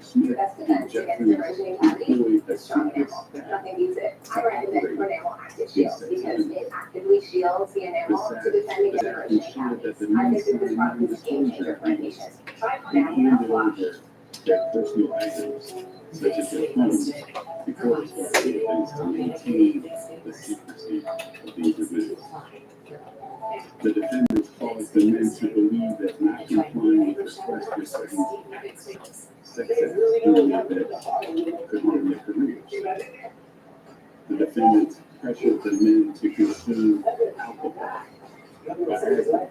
Smith and Jeffries employed a serious Nothing beats it. I recommend Cornell Active Shield because it actively shields the enamel to defend against erosion cavities. I think that this product is a game changer for patients. Try Cornell Now Flush. their personal items, such as their phones, before they start the events to maintain the secrecy of these events. The defendants caused the men to believe that not complying with requests for sex acts during the event could harm their careers. The defendants pressured the men to consume alcohol, Viagra,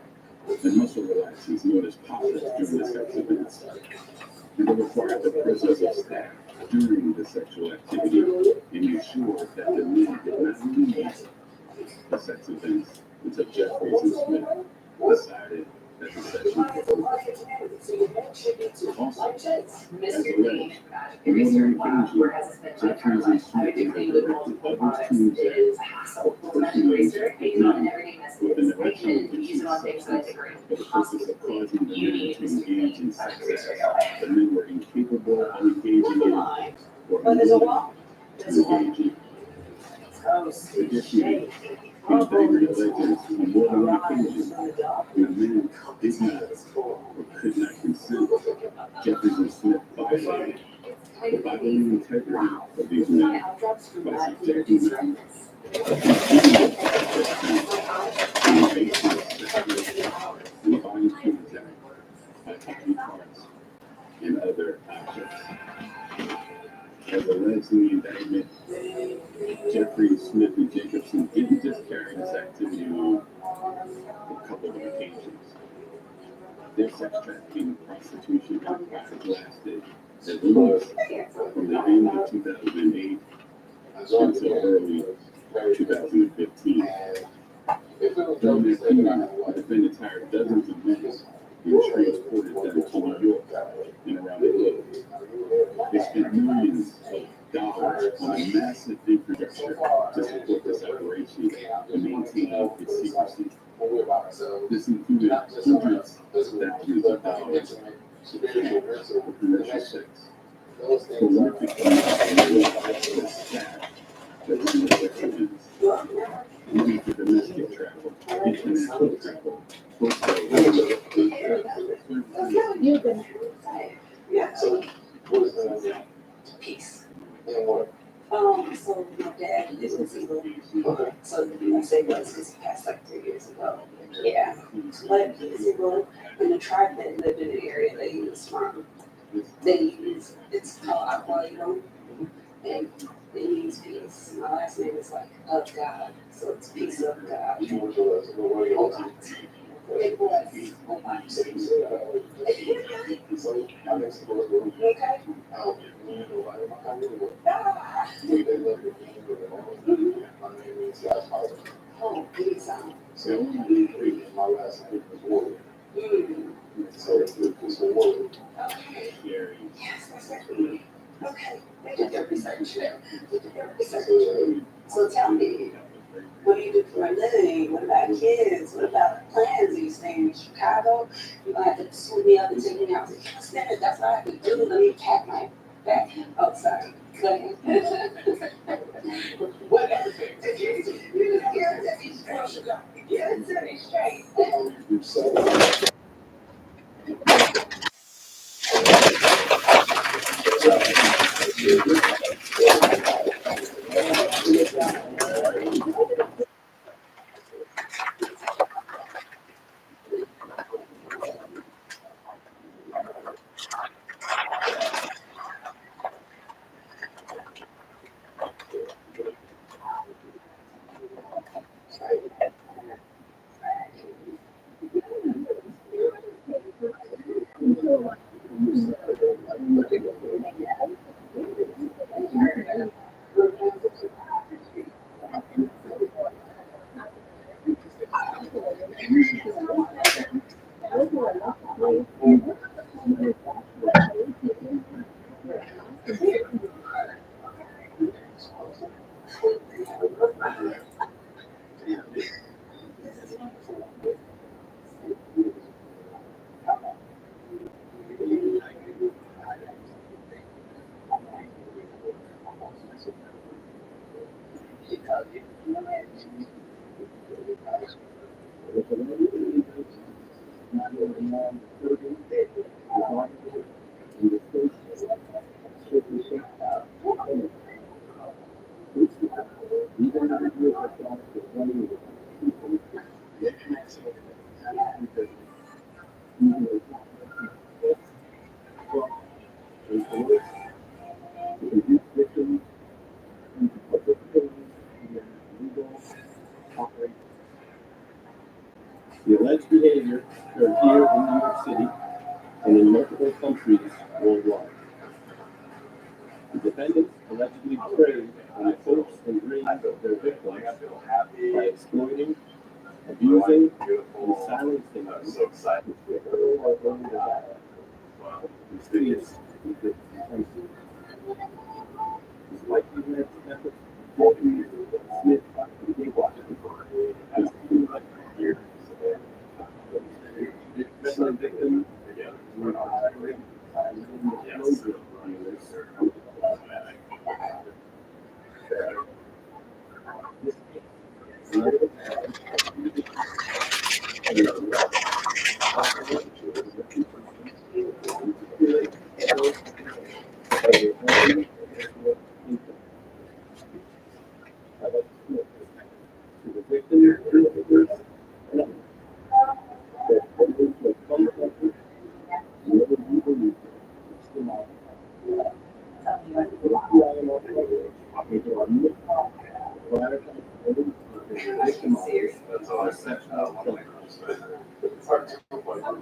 and muscle relaxants known as poppers during the sex events. And they required the presence of staff during the sexual activity and ensured that the men did not leave the sex events until Jeffries and Smith decided that the session was over. Also, as alleged, on one occasion, Jeffries and Smith had directed others to inject or personally inject the men with an erectile inducing substance for the purpose of causing the men to engage in sex acts the men were incapable of engaging in or unwilling to engage in. Additionally, indictment alleges on more than one occasion when men did not or could not consent, Jeffries and Smith violated the bodily integrity of these men by subjecting them to invasive sexual and body contact by body parts and other objects. As alleged in the indictment, Jeffrey, Smith, and Jacobson didn't just carry this activity on a couple of occasions. Their sex trafficking and prostitution enterprise lasted at least from the end of 2008 until early 2015. During that period, the defendants hired dozens of men and transported them to New York and around the globe. They spent millions of dollars on a massive infrastructure to support this operation and maintain its secrecy. This included hundreds of thousands of dollars for commercial sex, horrific for staff that run the sex events, money for domestic travel, international travel, Yeah. So peace. So my dad is in Seagull. Okay. So I say was because he passed like 3 years ago. Yeah. But Seagull and the tribe that lived in the area that he was from, they use it's called Aqua, and they use peace. My last name is like of God, so it's peace of God. It was. Okay. Oh, good sound. So my last name was Warrior. So it's a warrior. Okay. Yes, that's actually okay. They did their research there. They did their research. So tell me, what do you do for a living? What about kids? What about plans? Are you staying in Chicago? You're gonna have to swoop me up and take me out to Houston. That's what I have to do. Let me pack my bag. Oh, sorry. Go ahead. Whatever. The alleged behavior occurred here in New York City and in multiple countries worldwide. The defendants allegedly preyed on the hopes and dreams of their victims by exploiting, abusing, and silencing them. Mysterious despite the alleged efforts of Smith and Gateway, the victim were operating the closure units.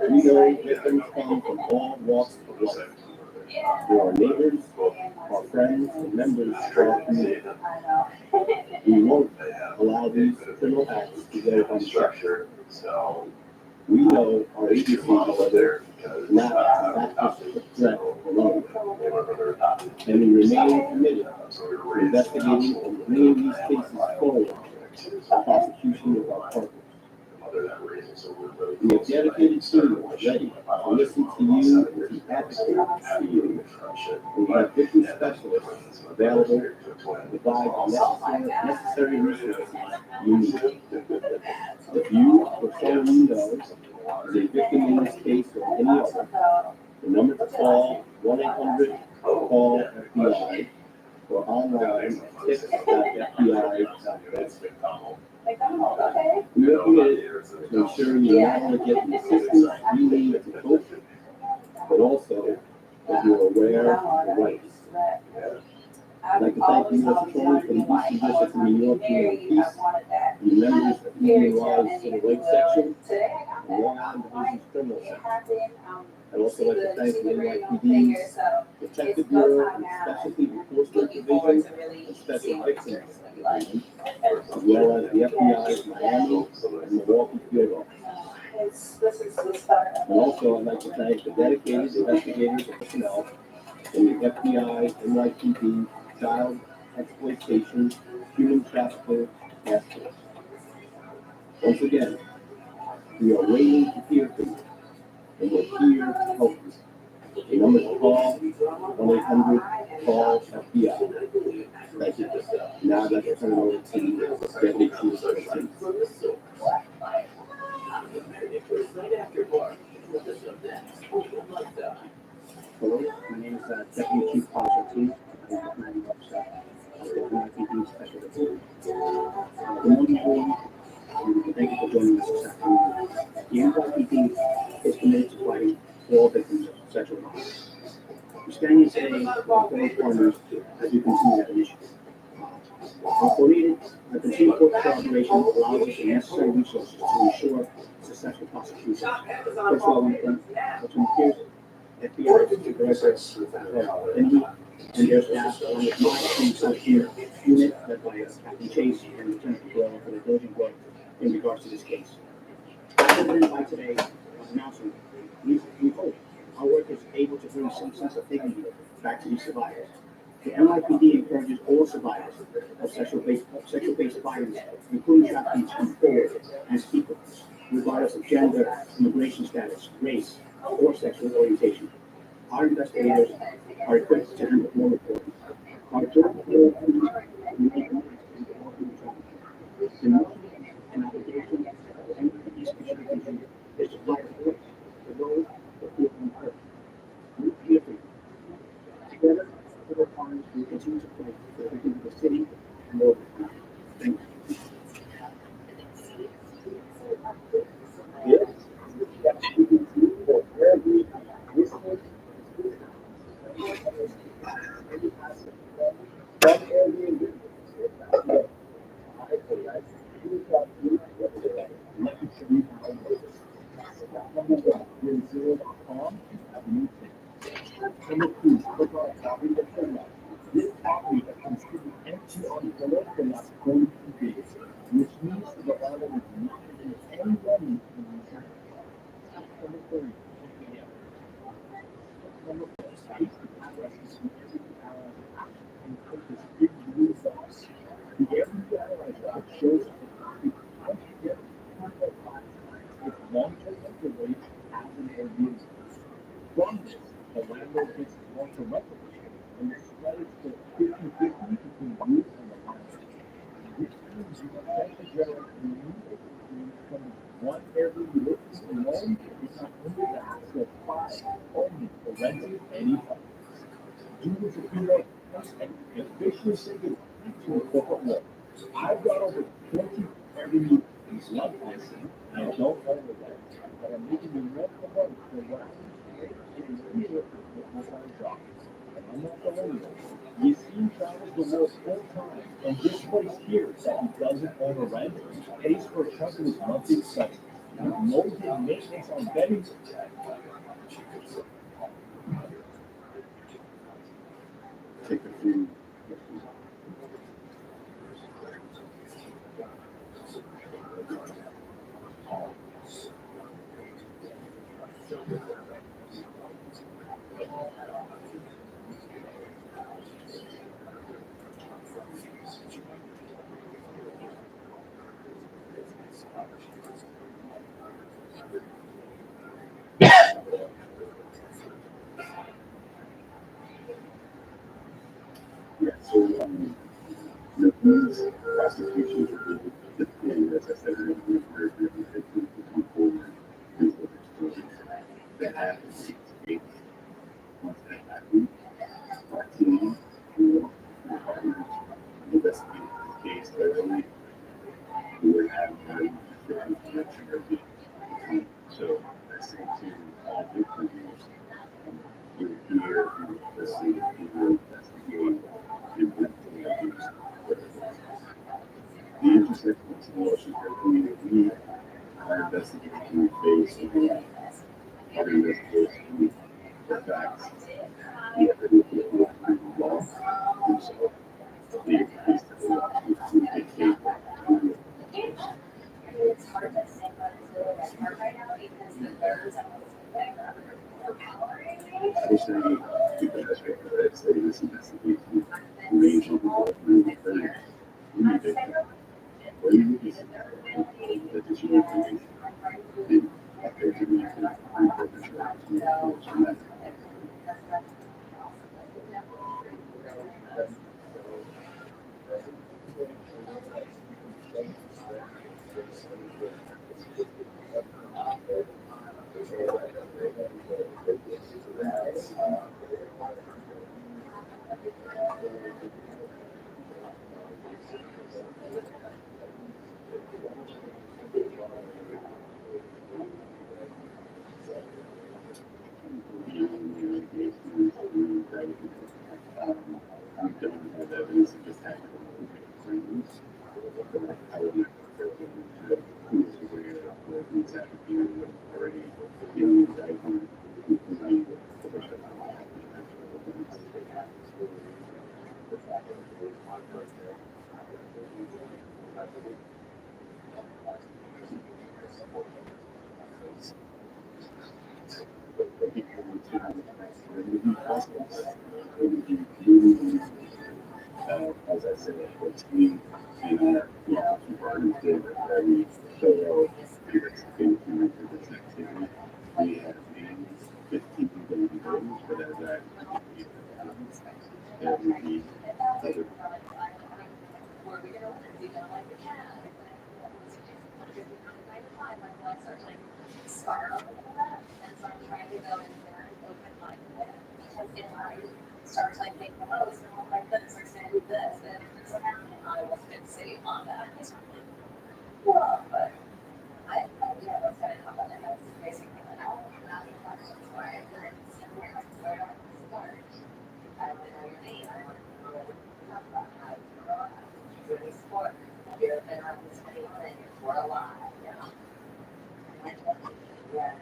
We know victims come from all walks of life. They are neighbors, our friends, and members of our community. We won't allow these criminal acts to go unstructured. We know our agency, however, is not a factor threat alone. And we remain committed to investigating and bringing these cases forward for prosecution of our partners. We have dedicated teams ready to listen to you and to advocate for you. We have victim specialists available to provide the necessary resources you need. If you or someone you know is a victim in this case or any other, the number to call 1-800-CALL-FBI or online at tips.fbi.gov. We are committed to ensuring you not only get the assistance you need to cope, but also that you are aware of your rights. I'd like to thank the U.S. Attorney for the Eastern District of New York Bureau of Peace, the members of the EUI's Civil Rights Section, and Long Island Division's Criminal Section. I'd also like to thank the NYPD's Protective Bureau and Specialty Enforcement Division and Special Victims Division, as well as the FBI's Miami and Milwaukee Field Office. And also, I'd like to thank the dedicated investigators and personnel in the FBI, NYPD, Child Exploitation, Human Trafficking Task Force. Once again, we are waiting to hear from you, and we're here to help you. The number to call, 1-800-CALL-FBI. Thank you. Now I'd like to turn it over to Deputy Chief Justice. Hello, my name is Deputy Chief Policy and Commanding Officer of the NYPD Special Victims. Good morning, everyone, and thank you for joining us this afternoon. The NYPD is committed to fighting all victims of sexual violence. We're standing here today with our partners as we continue that initiative. Our continued cooperation allows us the necessary resources to ensure successful prosecution. First of all, I want to thank Lieutenant Pierce, FBI Director and their staff, along with my team here unit led by Captain Chase and Lieutenant Doyle for the diligent work in regards to this case. As evident by today's announcement, we hope our work is able to bring some sense of dignity back to these survivors. The NYPD encourages all survivors of sexual-based violence, including trafficking, to come forward and speak with us, regardless of gender, immigration status, race, or sexual orientation. Our investigators are equipped to handle all reports. Our job is to make the mission and obligation of NYPD Special Agent is to provide a voice for those that feel unheard. We're here for you. Together, for farmers, we continue to fight for the victims of the city and world. Thank you. Yes. For every listener, this copy that considered empty on the left and not going to be, which means the Bible is not in any way in return. Number 30. Number 4, states the addresses from every and purpose big blue box. The every analyzer shows up a copy of every file with long-term rental rates as an Airbnb. From this, the landlord gets long-term rental rate and the spread is split 50-50 between you and the landlord. Which means you can essentially generate renewal streams from one Airbnb listing alone is not only the hassle of five only for renting any properties. Do this if you want and officially say goodbye to a corporate world. I've got over 20 Airbnbs like this and I don't own the rent, but I'm making the rent the money for what I'm getting here with full-time jobs. And I'm not the only one. Yassine travels the world full time, and this place here that he doesn't own a rent pays for a chunk of his monthly expenses. With no big maintenance on bedding. Take a few. Yeah, so these prosecutions are typically, as I said, very, very, very come forward with what stories that happen in states. Once that happens, our team will investigate the case thoroughly. We would have very different connection of the team. So I say to all victims, you're here, you're listening, you're investigating, you're bringing abuse. The intersection of solutions that we are investigating based on other investigations, the facts, the evidence that we have in the law, and so the increase that we actually dictate to it's hard to say what it's really like hard right now because the birds are I would say the best way to say this investigation range of what really occurred. We need to what do you need to that this year and after the week and repurpose your we've done with evidence and just having claims. I would not prefer to who is aware of what these happening already in the indictment, including the person. really, as I said, it's me and two parties did a very thorough investigation into this activity. We have named 15 daily rooms, but as I there will be other. Spiral a little bit, and so I'm trying to go in there and open my book because if I start typing, oh, it's gonna look like this, or it's gonna do this, then it's like, I will fixate on that. Well, but I yeah, that's gonna happen, and that's basically what I want to ask questions why I did where I start. I don't know your name, I want to talk about how you grow up. Really sport. You've been on this thing for a while, you know. Yeah.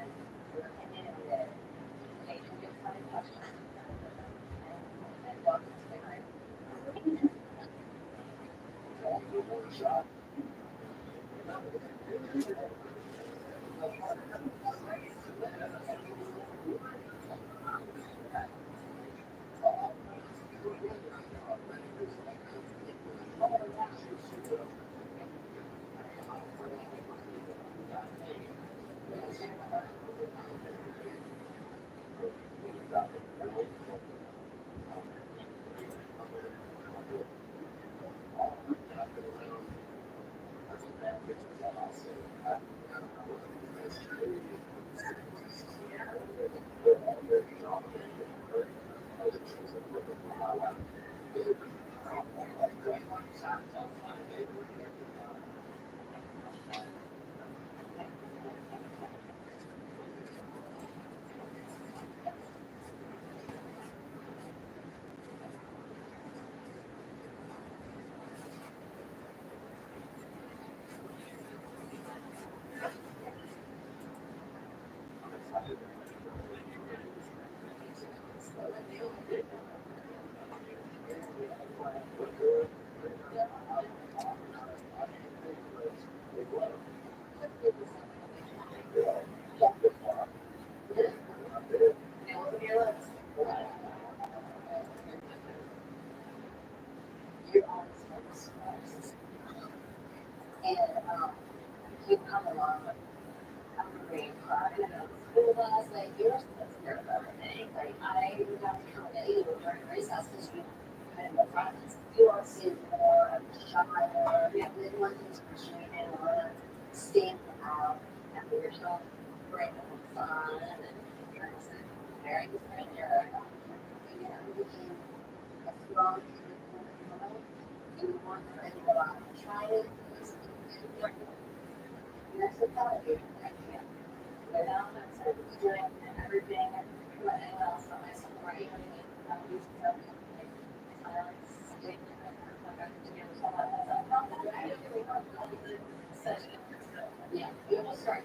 And we've come along I'm really proud of the school bus, like you're supposed to care about everything. Like I would have to come at you during recess because you kind of the front. You all seem more of a shy. Yeah, we didn't want things to change and want to stand out and we were still bring fun and very different era. You know, we became a strong community. And we want to go out and try it. And that's the thought of it. Without doing everything and anyone else on myself, right? Yeah, we will start.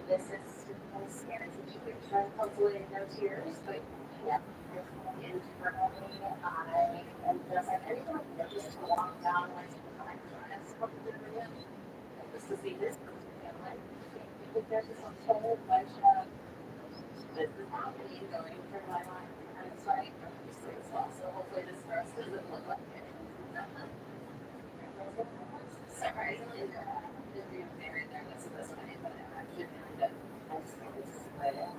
This is scary situation. Hopefully no tears, but yeah. Internally, I am just like anyone, just to walk down like just to see this person family. There's just a whole bunch of this is happening going through my mind. And it's like as well. So hopefully this first doesn't look like it. Surprisingly, they're being very nervous this way, but I'm actually feeling good. I just think this is what it is.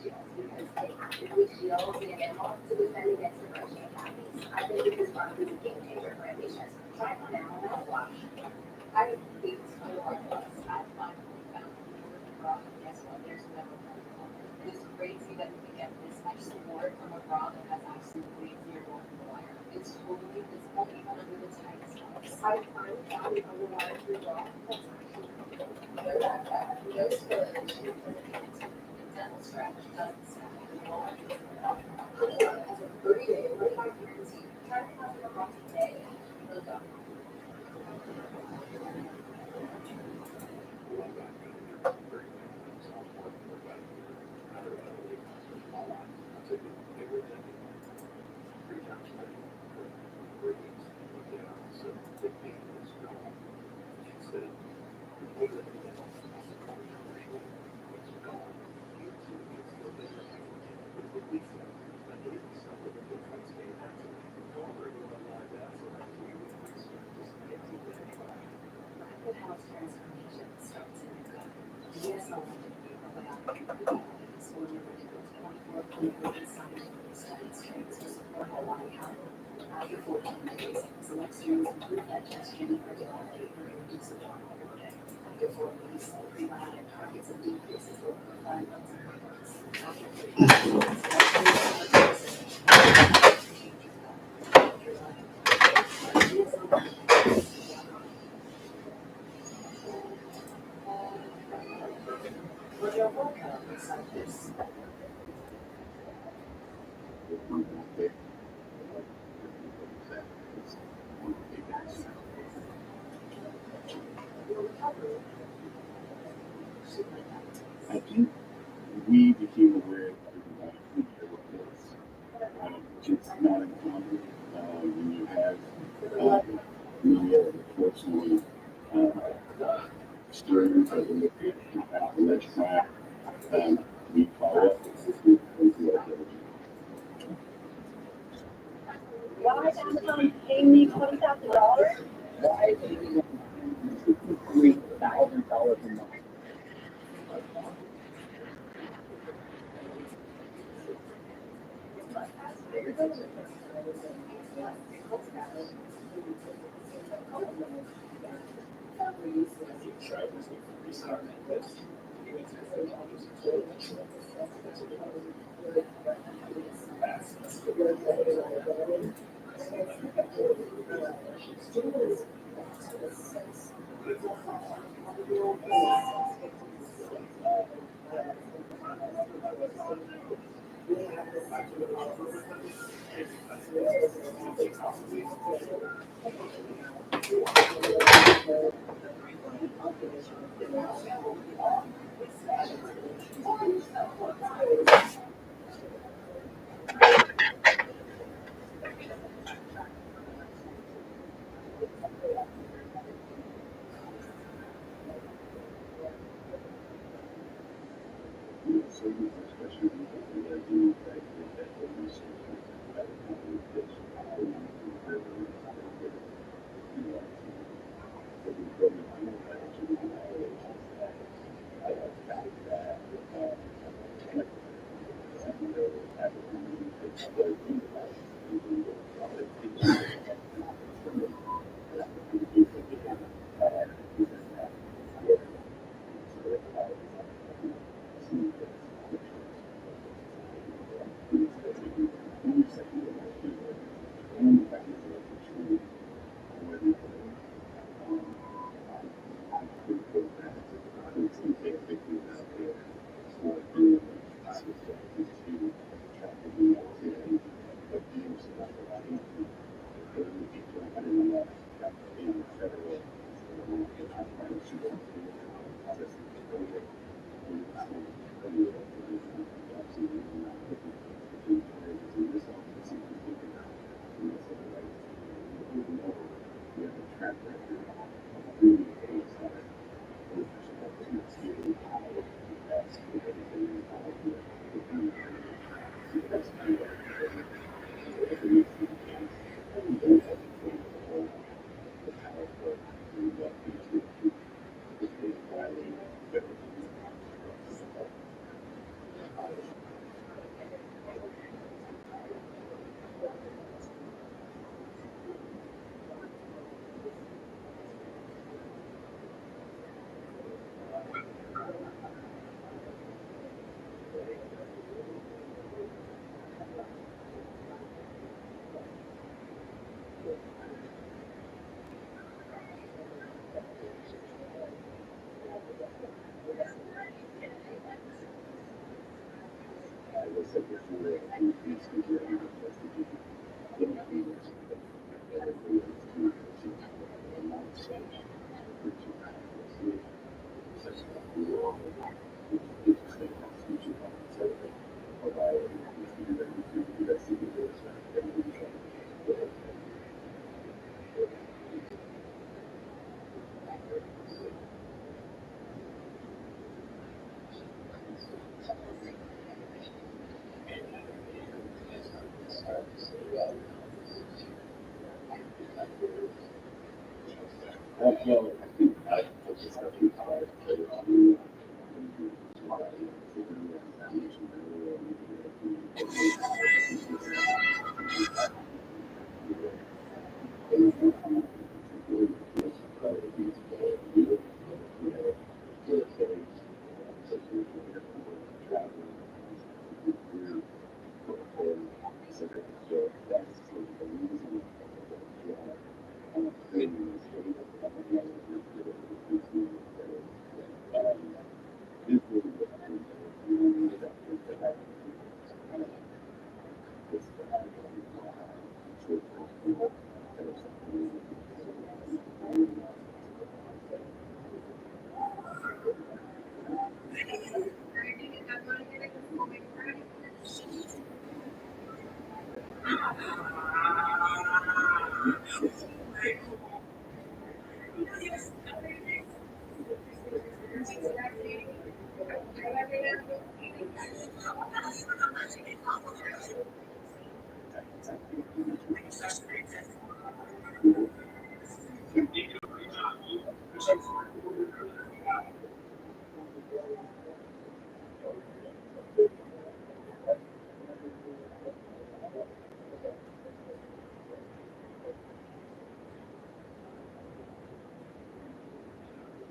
because they actively heal the animal to defend against erosion attacks. I think this product is a game changer for ambitious. Try it on now, mouthwash. I would think a lot of us. I finally found a bra. Guess what? There's no one. It is crazy that we can get this much support from a bra that has absolutely zero wire. It's totally visible even under the tightest ones. I finally found an underwire free bra that's actually comfortable. No backpack, no discoloration for the pants. The dental stretch doesn't snap at all. As a 30-day money-back guarantee, try to find your bra today. Look up. Rapid health transformation starts in the gut. DSL probiotic is one of the 24 clinically scientific studies to support whole body health. After 14 days, select strains improve digestion, fertility, and reduce abdominal bloating. After 4 weeks, prebiotic targets and decreases over 5 months and hormones. After 3 months, your workout looks like this. Your recovery I think we became aware of everybody who there was. It's not uncommon when you have media, unfortunately, stories of the alleged crime. We follow up with Why Amazon paying me $20,000? $3,000 a month.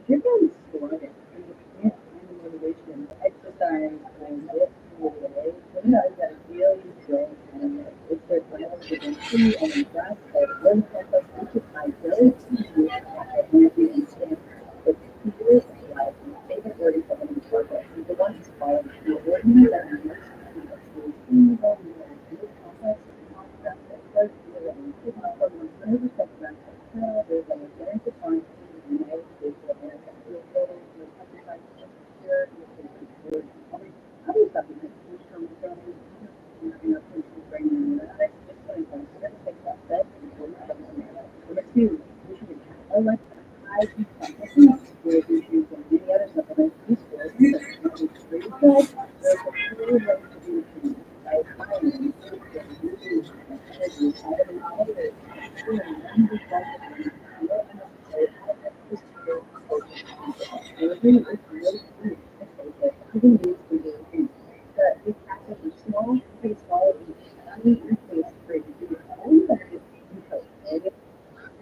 You're getting started. And you can't find the motivation to exercise and get through the day. You know, you gotta feel you day. And it's their plans to continue and impress. But one campus, which is my very easy energy and strength. The fear of life, my favorite word is something in purpose. And the one is called the ordinary that I'm most in the complex concept that does feel that we could not from 100% how there's an organic decline in the United States of America. You're total, your countryside, secure, your secure. How do you stop the which comes from your country bringing the United States just going to take that step before you come to America. Number two, we should have a high supplements where we use many other supplements useful in the free drugs. There's a clear way to do it by finding energy, vitamin A,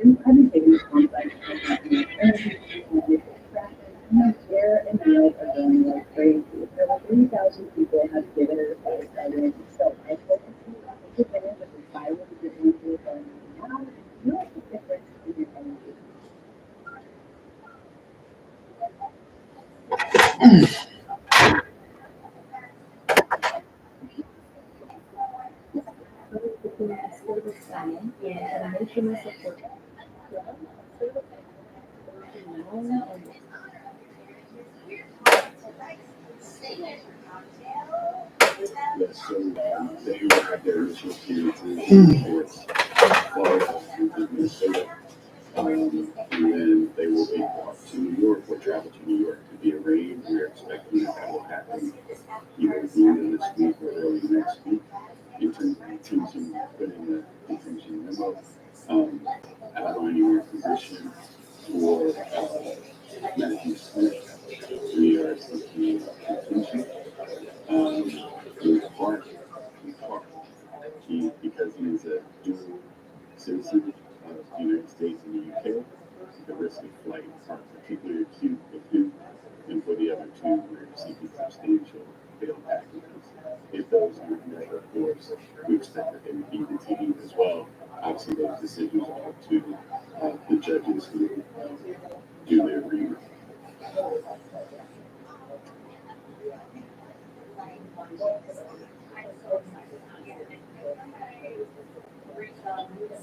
I've been taking this complex energy, air and meals are going like crazy. Over 3,000 people have given it a five star rating. So I hope you take advantage of this viral energy and now you know the difference in your energy. Yeah, emotional support. Yes, so they will have their initial appearances in Florida and Minnesota. And then they will be brought to New York or travel to New York to be arraigned. We're expecting that will happen either at the end of this week or early next week. In terms of detention, putting the detention memo, outlining our position for Matthew Smith. We are seeking detention. calls and commercial reports. We expect that they would be continued as well. Obviously, those decisions are up to the judges who do their reading.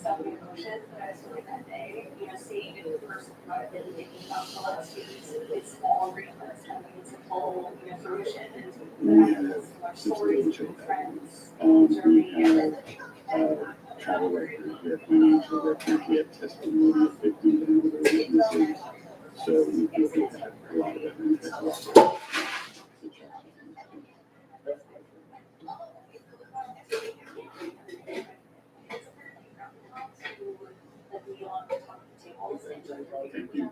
So many emotions, but I was really that day, seeing the person product and thinking about the last students, it's all reimbursed. I mean, it's a whole, fruition. We have substantial friends. We have travel records, we have financial records, we have testimony of victims and other witnesses. So we feel we have a lot of evidence that will support the charges. Thank you.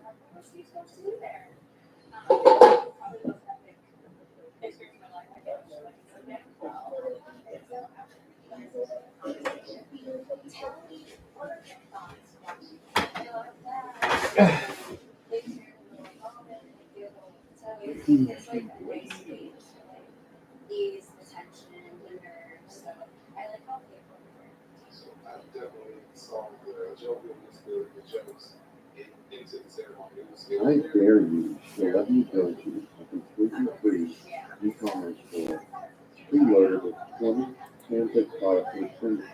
Ease the tension and the nerves. So I like how they I definitely saw the jovialness, the jokes into the ceremony. I dare you to let me go to a completely free e-commerce store preloaded with 20 handpicked products for free.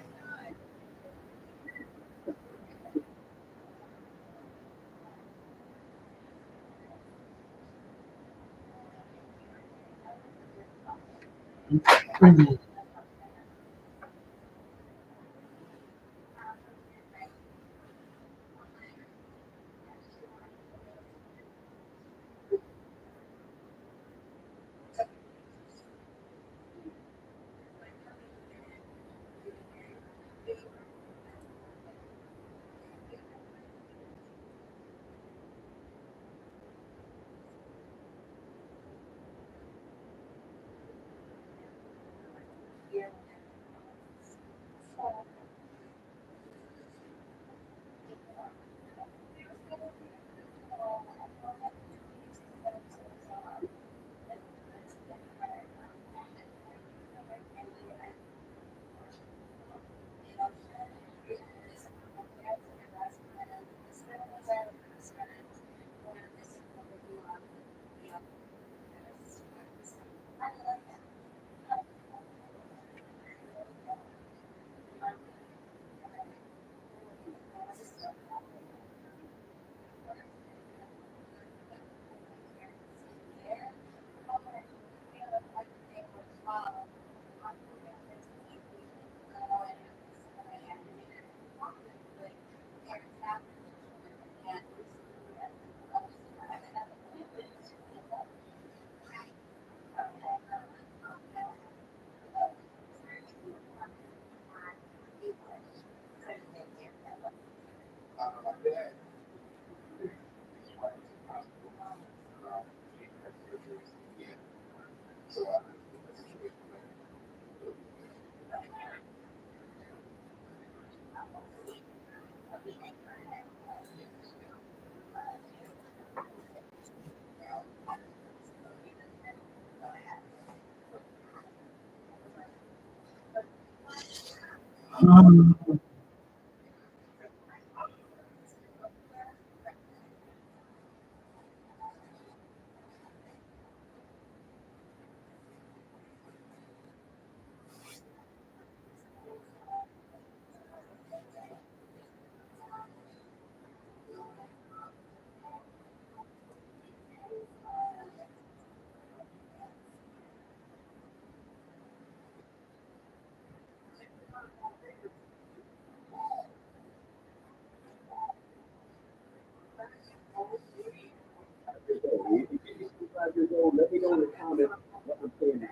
Let me know in the comments what I'm saying.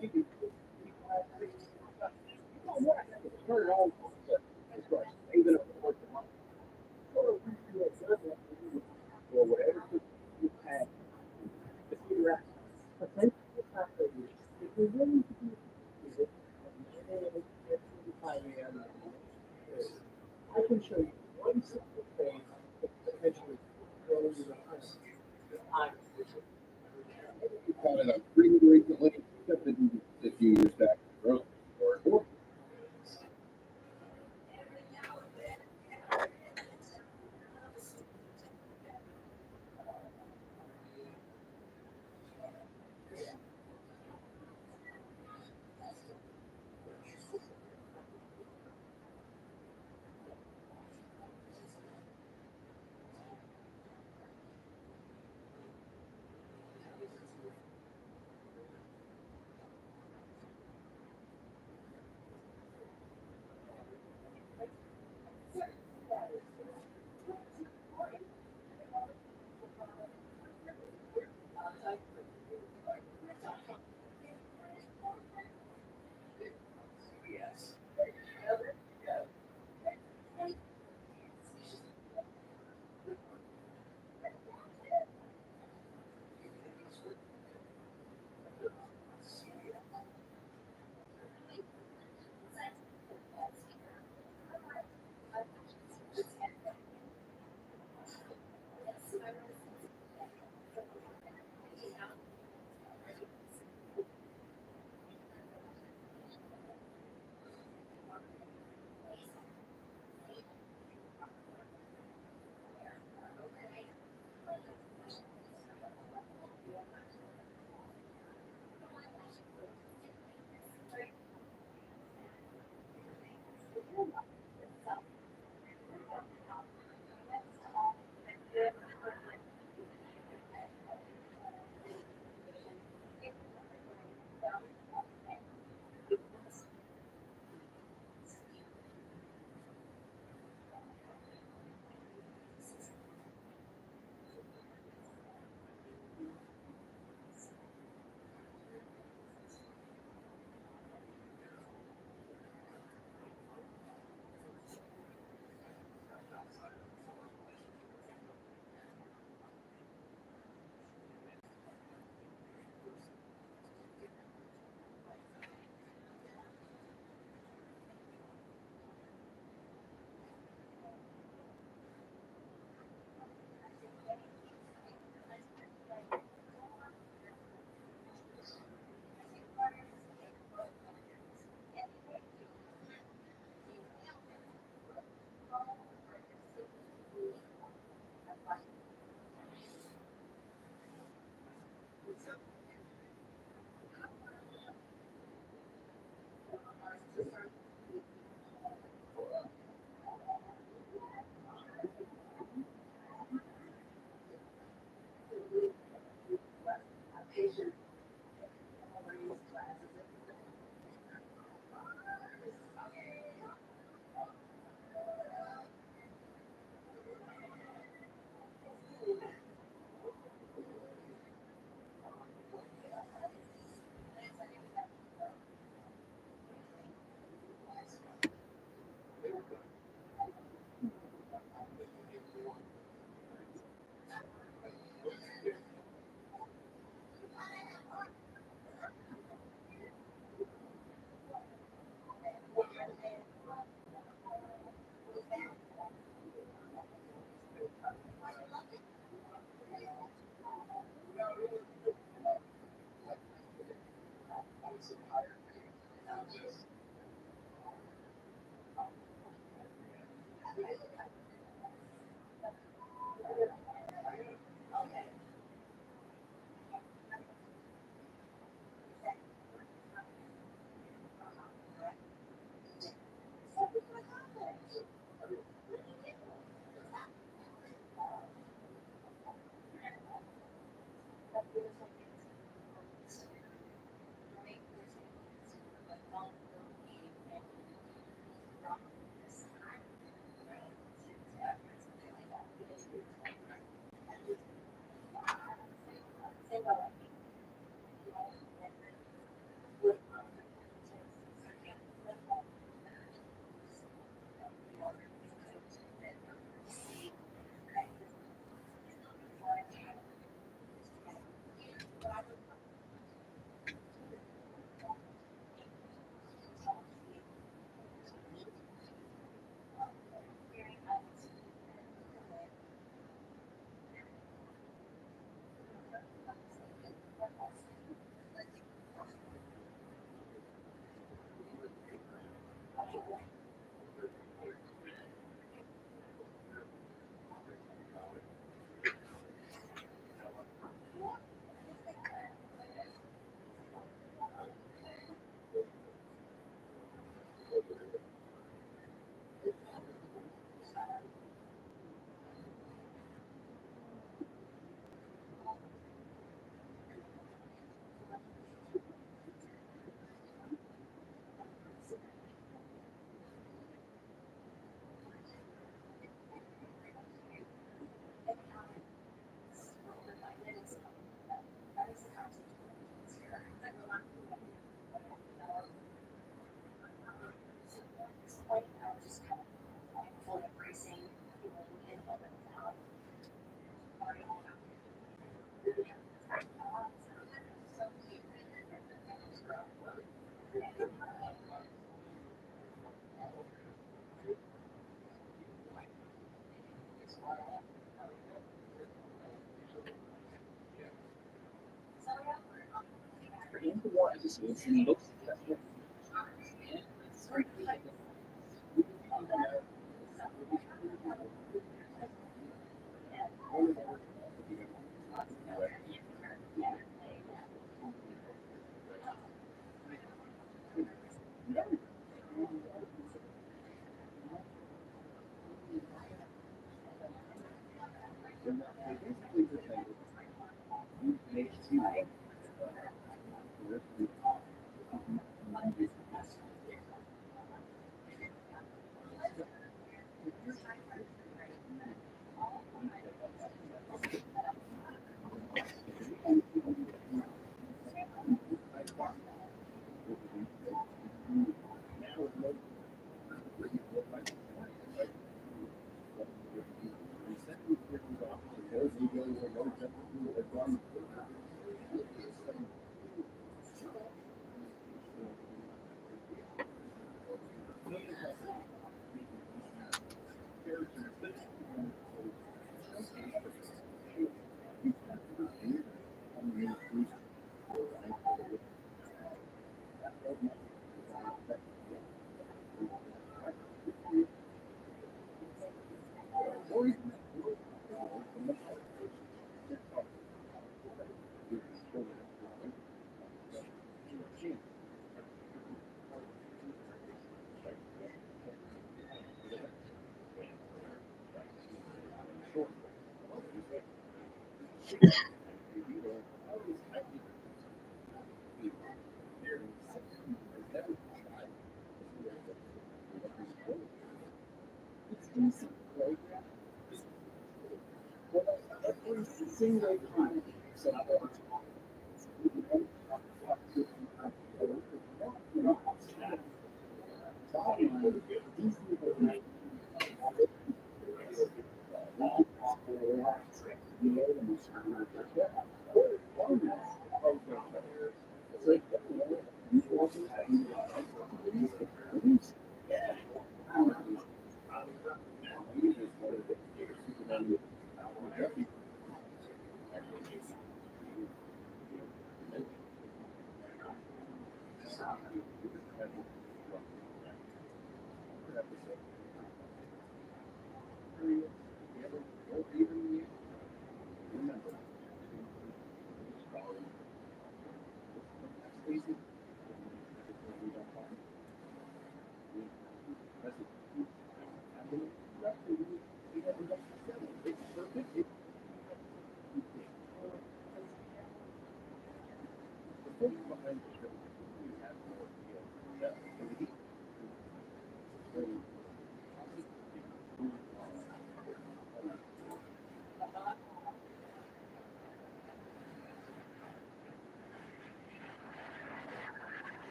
You can turn it on. Even if it works or whatever you have. To figure out. If we're willing to do it, I can show you one simple thing that potentially throws you behind. We call it a pretty recently, except a few years back.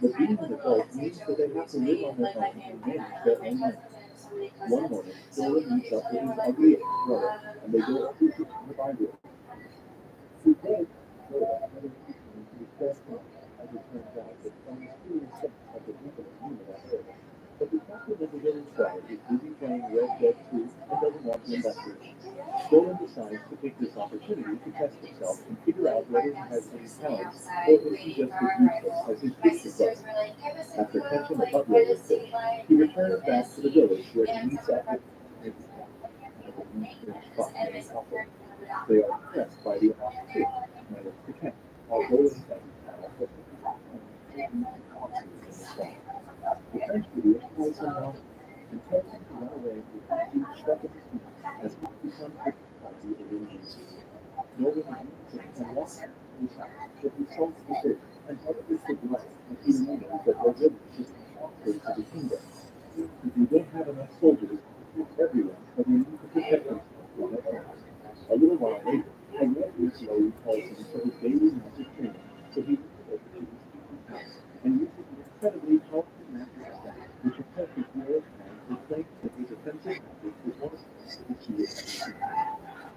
But being an adult means that they have to live on their own and manage their own life. One morning, Dylan meets up with his ugly brother, and they go to the Bible. Today, Dylan had a meeting with his best friend, as it turns out that some serious things have been happening in that area. But the captain of the village guard is busy playing Red Dead 2 and doesn't want to investigate. Dylan decides to take this opportunity to test himself and figure out whether he has any talents or if he just as useless as his gifted brother. After catching a buttload of fish, he returns back to the village where he meets up with his couple. They are impressed by the fish managed to catch, although in fact, the French idiot calls him out and tells him to run away with the huge stuff in his feet as he becomes the party of the enemies. Nolan meets him and walks him to his house, but he solves the fish and part of his big life, and he remembers that their village is transferred to the kingdom. If you don't have enough soldiers to protect everyone, then you need to protect themselves from their enemies. A little while later, a nephew slowly calls him for his daily magic training, so he goes over to his teacher's house and uses an incredibly powerful magic staff, which affects his hero's hands and claims that his offensive magic is one of the best that he has ever seen.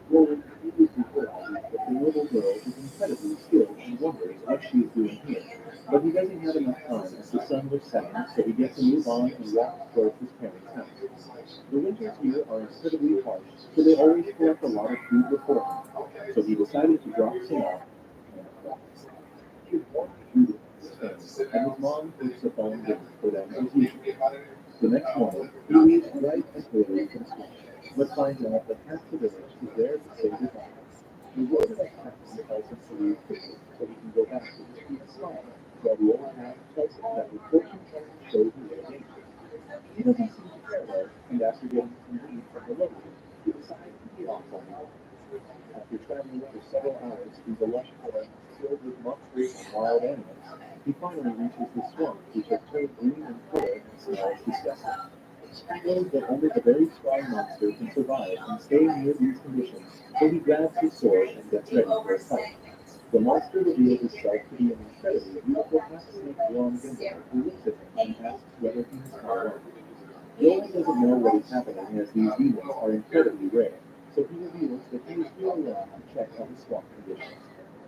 Roland immediately realizes that the little girl is incredibly skilled and wonders what she is doing here. But he doesn't have enough time as the sun was setting, so he gets to move on and walks towards his parents' house. The winters here are incredibly harsh, so they always collect a lot of food beforehand. So he decided to drop some off. He was born through the thing, and his mom cooks a phone dinner for them as usual. The next morning, he leaves bright and early from school, but finds out that half the village is there to say goodbye. The word of captain tells him to leave quickly so he can go back to his peace farm, while the old man tells him that his fortune telling shows a little danger. He doesn't seem to care though, and after getting some leave from the locals, he decides to be off on it. After traveling for several hours through the lush forest filled with monsters and wild animals, he finally reaches the swamp, which has turned green in color and smells disgusting. He knows that only the very strong monster can survive and stay near these conditions, so he grabs his sword and gets ready for a fight. The monster reveals itself to be an incredibly beautiful half-snake blonde gentleman who looks at him and asks whether he is alone. Roland doesn't know what is happening as these demons are incredibly rare, so he reveals that he is here alone to check on the swamp conditions.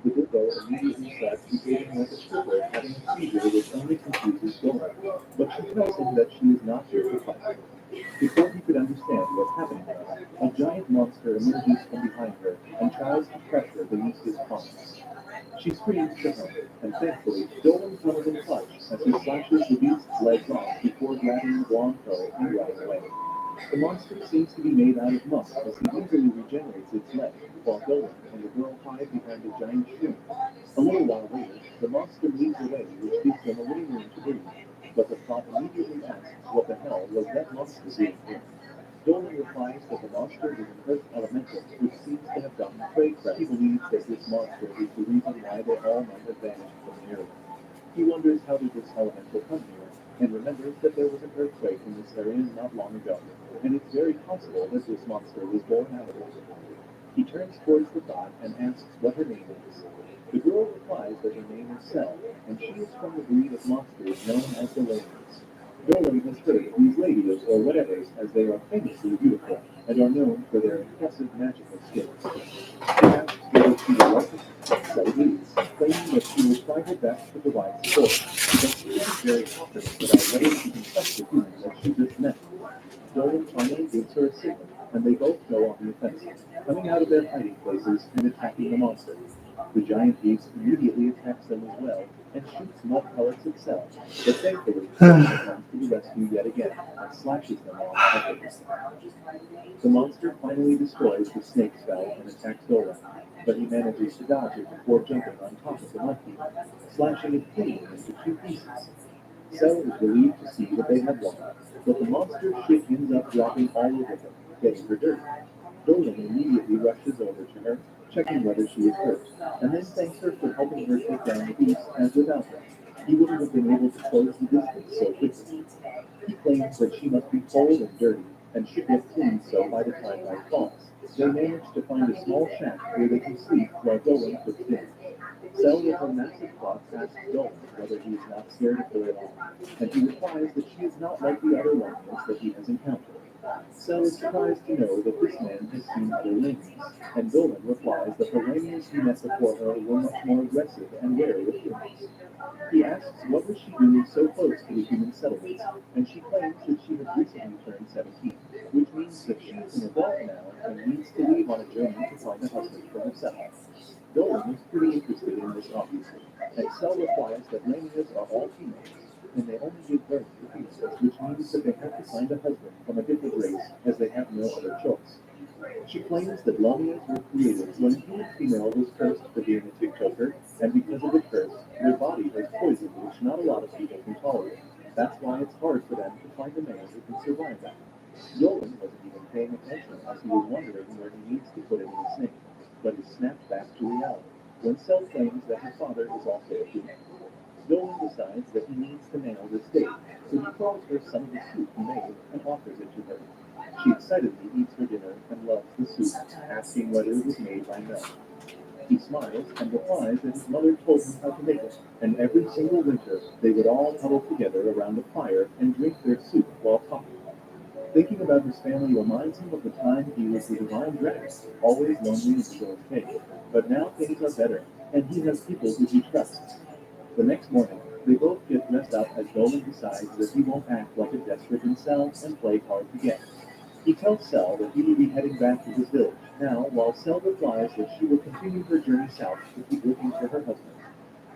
The Ditto immediately starts behaving like a stripper having a seizure which only confuses Roland, but she tells him that she is not here to fight. Before he could understand what's happening, a giant monster emerges from behind her and tries to crush her beneath his palms. She screams for help, and thankfully, Dolan comes in clutch as he slashes the beast's legs off before grabbing the blonde toe and running away. The monster seems to be made out of musk as he easily regenerates its leg, while Dolan and the girl hide behind a giant tree. A little while later, the monster moves away, which gives them a little room to breathe, but the plot immediately asks what the hell was that monster doing here? Dolan replies that the monster is an earth elemental, which seems to have gotten prey craft. He believes that this monster is the reason why they all might have vanished from the area. He wonders how did this elemental come here, and remembers that there was an earthquake in this area not long ago, and it's very possible that this monster was born out of it. He turns towards the thought and asks what her name is. The girl replies that her name is Cell, and she is from the breed of monsters known as the Ladies. Dolan has heard of these ladies, or whatevers, as they are famously beautiful, and are known for their impressive magical skills. She asks whether she would like to Cell agrees, claiming that she will try her best to provide support, but she isn't very confident about whether she can trust the human that she just met. Dolan finally gives her a signal, and they both go on the offensive, coming out of their hiding places and attacking the monster. The giant beast immediately attacks them as well, and shoots mud pellets itself, but thankfully Dolan comes to the rescue yet again, and slashes them off effortlessly. The monster finally destroys the snake spell and attacks Dolan, but he manages to dodge it before jumping on top of the mud heap, slashing it clean into two pieces. Cell is relieved to see that they have won, but the monster's ship ends up dropping all over them, getting her dirty. Dolan immediately rushes over to her, checking whether she is hurt, and then thanks her for helping her take down the beast, as without her, he wouldn't have been able to close the distance so quickly. He claims that she must be cold and dirty, and should get cleaned so by the time night falls. They manage to find a small shack where they can sleep while Dolan cooks dinner. Cell with her massive cloth asks Dolan whether he is not scared of her at all, and he replies that she is not like the other Lemnians that he has encountered. Cell is surprised to know that this man has seen other Lemnians, and Dolan replies that the Lemnians he met before her were much more aggressive and wary of humans. He asks what was she doing so close to the human settlements, and she claims that she has recently turned 17, which means that she is an adult now and needs to leave on a journey to find a husband for herself. Dolan is pretty interested in this obviously, and Cell replies that Lamias are all females, and they only give birth to females, which means that they have to find a husband from a different race as they have no other choice. She claims that Lamias were created when a human female was cursed for being a TikToker, and because of the curse, their body has poison which not a lot of people can tolerate. That's why it's hard for them to find a man who can survive that. Dolan wasn't even paying attention as he was wondering where he needs to put it in his name, but he snapped back to reality when Cell claims that her father is also a human. Dolan decides that he needs to nail this date, so he throws her some of the soup he made and offers it to her. She excitedly eats her dinner and loves the soup, asking whether it was made by milk. He smiles and replies that his mother told him how to make it, and every single winter they would all huddle together around a fire and drink their soup while talking. Thinking about his family reminds him of the time he was the divine dragon, always lonely in his own cave. But now things are better, and he has people who he trusts. The next morning, they both get dressed up as Dolan decides that he won't act like a desperate himself and play hard to get. He tells Cell that he will be heading back to his village now, while Cell replies that she will continue her journey south to keep looking for her husband.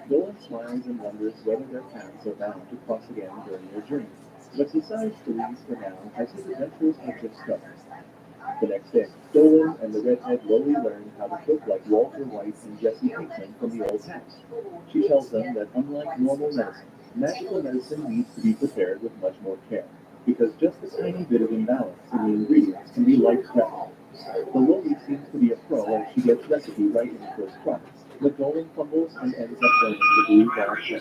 Dolan smiles and wonders whether their paths are bound to cross again during their journey, but decides to leave for now as his adventures have just started. The next day, Dolan and the redhead Lily learn how to cook like Walter White and Jesse Pinkman from the old house. She tells them that unlike normal medicine, magical medicine needs to be prepared with much more care, because just a tiny bit of imbalance in the ingredients can be life-threatening. The Lily seems to be a pro as she gets recipe right in the first tries, but Dolan fumbles and ends up burning the blue bar pen.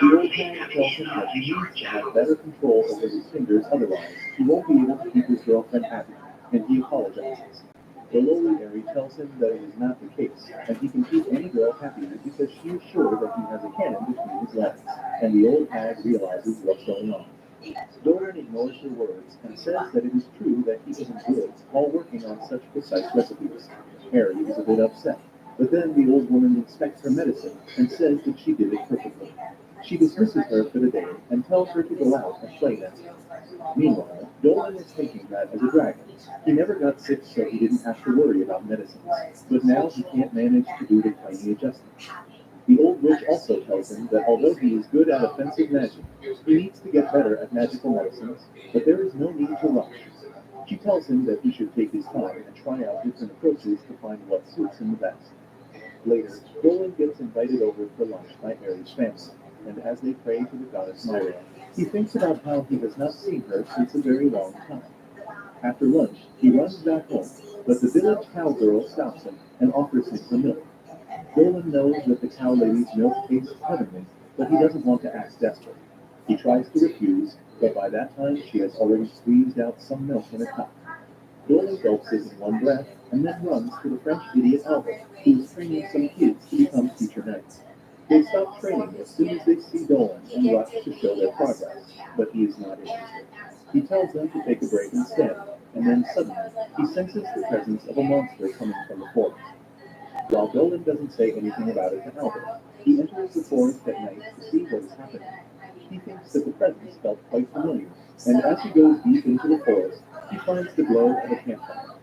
The old hag tells him that he needs to have better control over his fingers, otherwise he won't be able to keep his girlfriend happy, and he apologizes. The lowly Airy tells him that it is not the case, and he can keep any girl happy because she is sure that he has a cannon between his legs, and the old hag realizes what's going on. Doran ignores her words and says that it is true that he isn't good while working on such precise recipes. Harry is a bit upset, but then the old woman inspects her medicine and says that she did it perfectly. She dismisses her for the day and tells her to go out and play now. Meanwhile, Dolan is thinking that as a dragon, he never got sick so he didn't have to worry about medicines, but now he can't manage to do the tiny adjustments. The old witch also tells him that although he is good at offensive magic, he needs to get better at magical medicines, but there is no need to rush. She tells him that he should take his time and try out different approaches to find what suits him the best. Later, Dolan gets invited over for lunch by Aries' family, and as they pray to the goddess Myra, he thinks about how he has not seen her since a very long time. After lunch, he runs back home, but the village cowgirl stops him and offers him some milk. Dolan knows that the cow lady's milk tastes heavenly, but he doesn't want to act desperate. He tries to refuse, but by that time she has already squeezed out some milk in a cup. Dolan gulps it in one breath and then runs to the French idiot Albert, who is training some kids to become teacher knights. They stop training as soon as they see Dolan and rush to show their progress, but he is not interested. He tells them to take a break instead, and then suddenly he senses the presence of a monster coming from the forest. While Dolan doesn't say anything about it to Albert, he enters the forest at night to see what is happening. He thinks that the presence felt quite familiar, and as he goes deep into the forest, he finds the glow of a campfire.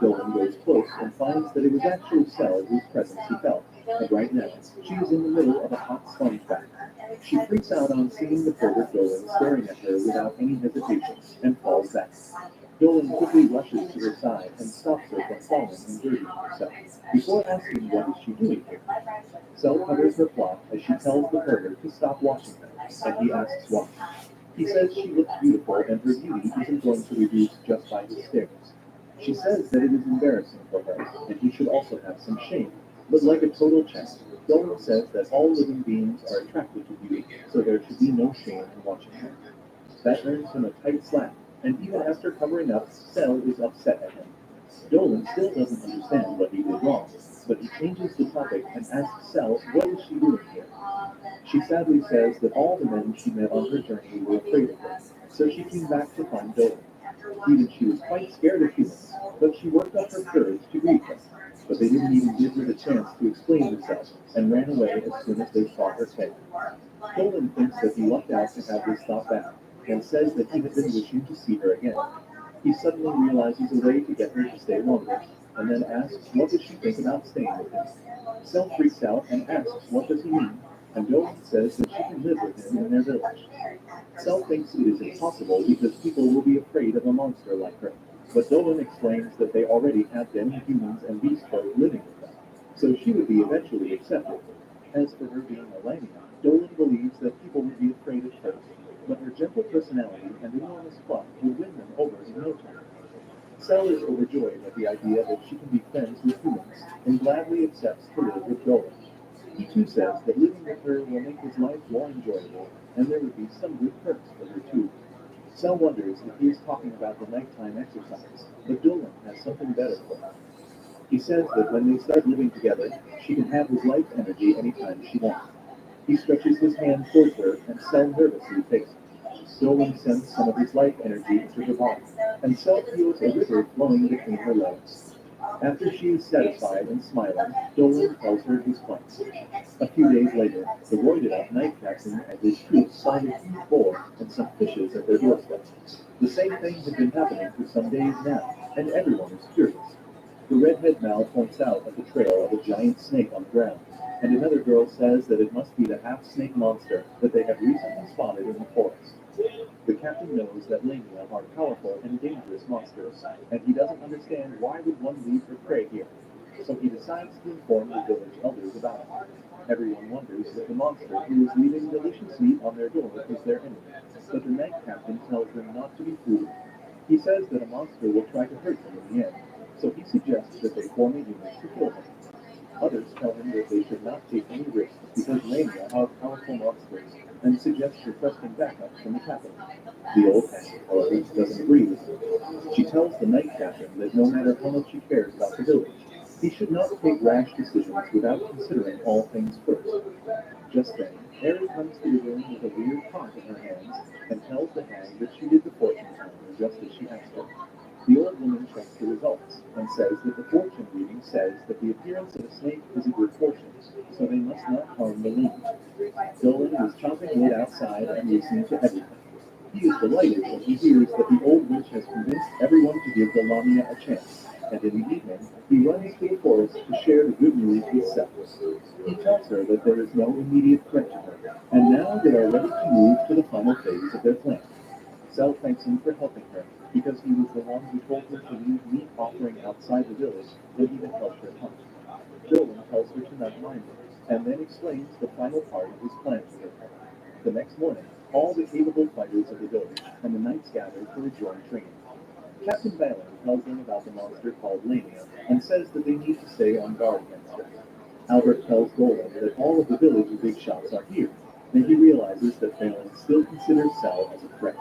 Dolan goes close and finds that it was actually Sel whose presence he felt, and right now, she is in the middle of a hot sponge bath. She freaks out on seeing the pervert Dolan staring at her without any hesitation, and falls back. Dolan quickly rushes to her side and stops her from falling and dirtying herself, before asking what is she doing here. Sel covers her plot as she tells the pervert to stop watching her, and he asks why. He says she looks beautiful and her beauty isn't going to reduce just by his stares. She says that it is embarrassing for her, and he should also have some shame. But like a total champ, Dolan says that all living beings are attracted to beauty, so there should be no shame in watching her. That earns him a tight slap, and even after covering up, Sel is upset at him. Dolan still doesn't understand what he did wrong, but he changes the topic and asks Sel what is she doing here. She sadly says that all the men she met on her journey were afraid of her, so she came back to find Dolan. Even she was quite scared of humans, but she worked up her courage to greet them. But they didn't even give her the chance to explain herself, and ran away as soon as they saw her tail. Dolan thinks that he lucked out to have this thought back, and says that he had been wishing to see her again. He suddenly realizes a way to get her to stay longer, and then asks what does she think about staying with him. Sel freaks out and asks what does he mean, and Dolan says that she can live with him in their village. Sel thinks it is impossible because people will be afraid of a monster like her, but Dolan explains that they already have many humans and beast folk living with them, so she would be eventually accepted. As for her being a Lamia, Dolan believes that people would be afraid at first, but her gentle personality and enormous pluck will win them over in no time. Sel is overjoyed at the idea that she can be friends with humans, and gladly accepts to live with Dolan. He too says that living with her will make his life more enjoyable, and there would be some good perks for her too. Sel wonders if he is talking about the nighttime exercise, but Dolan has something better for her. He says that when they start living together, she can have his life energy anytime she wants. He stretches his hand towards her, and Sel nervously takes it. Dolan sends some of his life energy into her body, and Sel feels a river flowing between her legs. After she is satisfied and smiling, Dolan tells her his plans. A few days later, the roided-up night captain and his troops find a huge boar and some fishes at their doorstep. The same thing had been happening for some days now, and everyone is curious. The redhead Mal points out at the trail of a giant snake on the ground, and another girl says that it must be the half-snake monster that they have recently spotted in the forest. The captain knows that Lamia are powerful and dangerous monsters, and he doesn't understand why would one leave her prey here. So he decides to inform the village elders about it. Everyone wonders if the monster who is leaving delicious meat on their door is their enemy, but the night captain tells them not to be fooled. He says that a monster will try to hurt them in the end, so he suggests that they form a unit to kill him. Others tell him that they should not take any risks because Lamia are powerful monsters, and suggest requesting backup from the capital. The old hag, however, doesn't agree with him. She tells the night captain that no matter how much he cares about the village, he should not take rash decisions without considering all things first. Just then, Mary comes to the room with a weird pot in her hands and tells the hag that she did the fortune telling just as she asked her. The old woman checks the results and says that the fortune reading says that the appearance of a snake is a good fortune, so they must not harm the lady. Dolan is chopping wood outside and listening to everything. He is delighted when he hears that the old witch has convinced everyone to give the Lamia a chance, and in the evening he runs to the forest to share the good news with Seth. He tells her that there is no immediate threat to her, and now they are ready to move to the final phase of their plan. Sel thanks him for helping her, because he was the one who told her to leave meat offering outside the village and even helped her hunt. Dolan tells her to not mind him, and then explains the final part of his plan to her. The next morning, all the capable fighters of the village and the knights gather for a joint training. Captain Balin tells them about the monster called Lamia, and says that they need to stay on guard against it. Albert tells Dolan that all of the village big shots are here, and he realizes that Balin still considers Sel as a threat.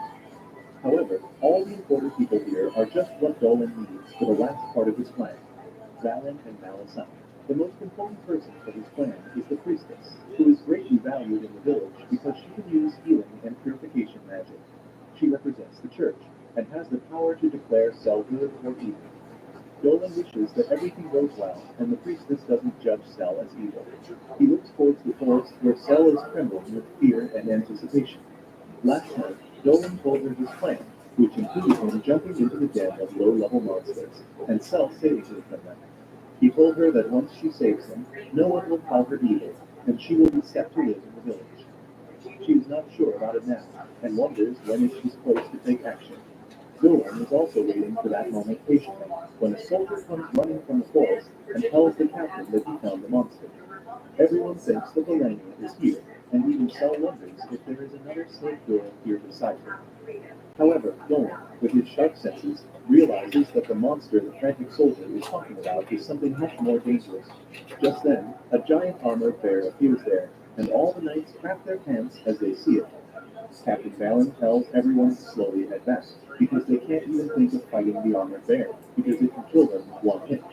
However, all the important people here are just what Dolan needs for the last part of his plan, Valen and Malison. The most important person for his plan is the priestess, who is greatly valued in the village because she can use healing and purification magic. She represents the church and has the power to declare Sel good or evil. Dolan wishes that everything goes well and the priestess doesn't judge Sel as evil. He looks towards the forest where Sel is trembling with fear and anticipation. Last night, Dolan told her his plan, which included him jumping into the den of low-level monsters and Sel saving her from them. He told her that once she saves him, no one will call her evil, and she will be set to live in the village. She is not sure about it now, and wonders when she's poised to take action. Dolan is also waiting for that moment patiently, when a soldier comes running from the forest and tells the captain that he found the monster. Everyone thinks that Melania is here, and even Sel wonders if there is another slave girl here beside her. However, Dolan, with his sharp senses, realizes that the monster the frantic soldier is talking about is something much more dangerous. Just then, a giant armored bear appears there, and all the knights crap their pants as they see it. Captain Valen tells everyone to slowly head back, because they can't even think of fighting the armored bear, because it can kill them with one hit.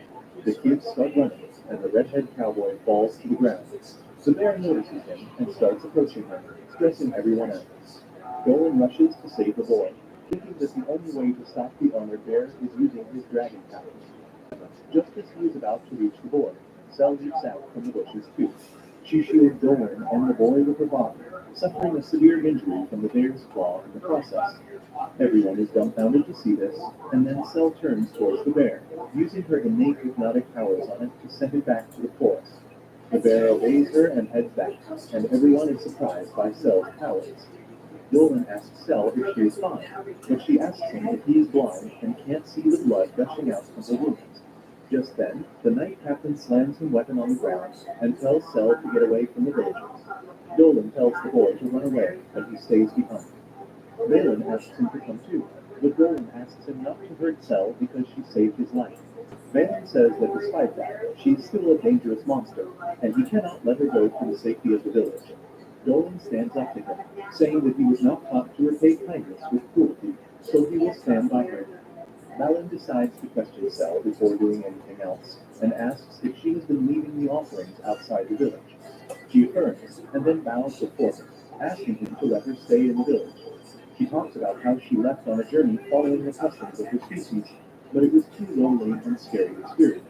The kids start running, and the redhead cowboy falls to the ground. The bear notices him and starts approaching him, stressing everyone out. Dolan rushes to save the boy, thinking that the only way to stop the armored bear is using his dragon powers. Just as he is about to reach the boy, Sel leaps out from the bushes too. She shields Dolan and the boy with her body, suffering a severe injury from the bear's claw in the process. Everyone is dumbfounded to see this, and then Sel turns towards the bear, using her innate hypnotic powers on it to send it back to the forest. The bear obeys her and heads back, and everyone is surprised by Sel's powers. Dolan asks Sel if she is fine, but she asks him if he is blind and can't see the blood gushing out from her wounds. Just then, the knight captain slams his weapon on the ground and tells Sel to get away from the villagers. Dolan tells the boy to run away, and he stays behind. Valen asks him to come too, but Dolan asks him not to hurt Sel because she saved his life. Valen says that despite that, she is still a dangerous monster, and he cannot let her go for the safety of the village. Dolan stands up to him, saying that he was not taught to repay kindness with cruelty, so he will stand by her. Valen decides to question Sel before doing anything else, and asks if she has been leaving the offerings outside the village. She affirms, and then bows before him, asking him to let her stay in the village. She talks about how she left on a journey following the customs of her species, but it was too lonely and scary experience.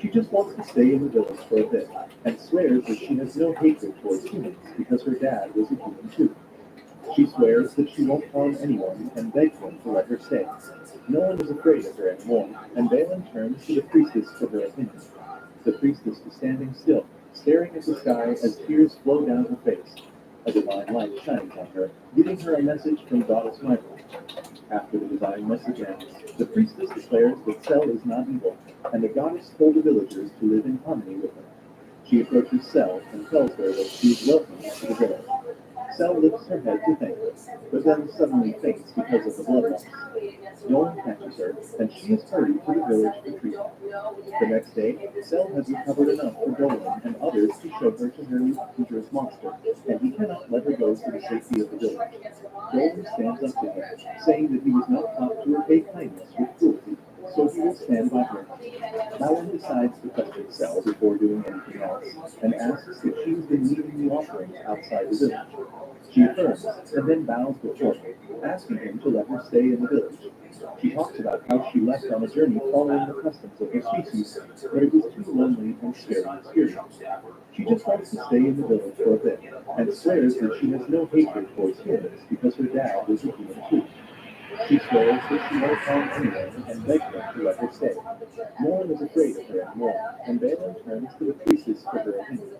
She just wants to stay in the village for a bit, and swears that she has no hatred towards humans because her dad was a human too. She swears that she won't harm anyone and begs them to let her stay. No one is afraid of her anymore, and Valen turns to the priestess for her opinion. The priestess is standing still, staring at the sky as tears flow down her face. A divine light shines on her, giving her a message from Goddess Michael. After the divine message ends, the priestess declares that Sel is not evil, and the goddess told the villagers to live in harmony with her. She approaches Sel and tells her that she is welcome to the village. Sel lifts her head to thank her, but then suddenly faints because of the blood loss. Dolan catches her, and she is hurried to the village for treatment. The next day, Sel has recovered enough for Dolan and others to show her to her new dangerous monster, and he cannot let her go to the safety of the village. Dolan stands up to him, saying that he was not taught to repay kindness with cruelty, so he will stand by her. Valen decides to question Sel before doing anything else, and asks if she has been leaving the offerings outside the village. She affirms, and then bows before him, asking him to let her stay in the village. She talks about how she left on a journey following the customs of her species, but it was too lonely and scary experience. She just wants to stay in the village for a bit, and swears that she has no hatred towards humans because her dad was a human too. She swears that she won't harm anyone and begs them to let her stay. No one is afraid of her anymore, and Balin turns to the priestess for her opinion.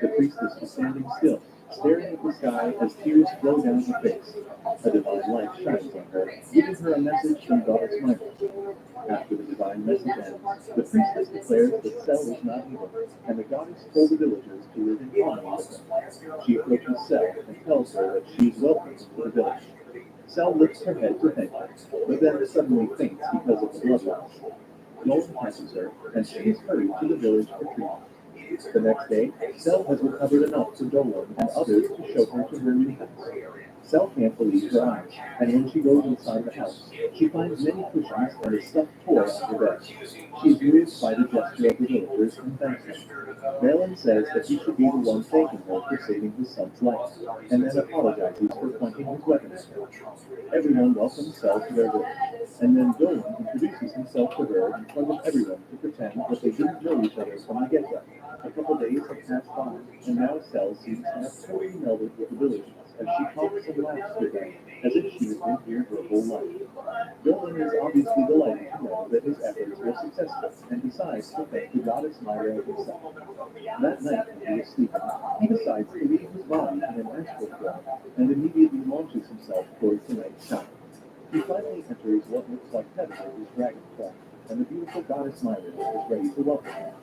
The priestess is standing still, staring at the sky as tears flow down her face. A divine light shines on her, giving her a message from Goddess Michael. After the divine message ends, the priestess declares that Sel is not evil, and the goddess told the villagers to live in harmony with them. She approaches Sel and tells her that she is welcome to the village. Sel lifts her head to thank her, but then suddenly faints because of the blood loss. Dolan catches her, and she is hurried to the village for treatment. The next day, Sel has recovered enough for Dolan and others to show her to her new house. Sel can't believe her eyes, and when she goes inside the house, she finds many cushions and a stuffed toy on her bed. She is moved by the gesture of the villagers and thanks them. Balin says that he should be the one thanking her for saving his son's life, and then apologizes for pointing his weapon at her. Everyone welcomes Sel to their village, and then Dolan introduces himself to her in front of everyone to pretend that they didn't know each other from the get-go. A couple days have passed by, and now Sel seems to have totally melded with the villagers as she talks and laughs with them as if she has been here her whole life. Dolan is obviously delighted to know that his efforts were successful and decides to thank the goddess Myra himself. That night, when he is sleeping, he decides to leave his body in an astral form and immediately launches himself towards the night sky. He finally enters what looks like heaven in his dragon form, and the beautiful goddess Myra is ready to welcome him.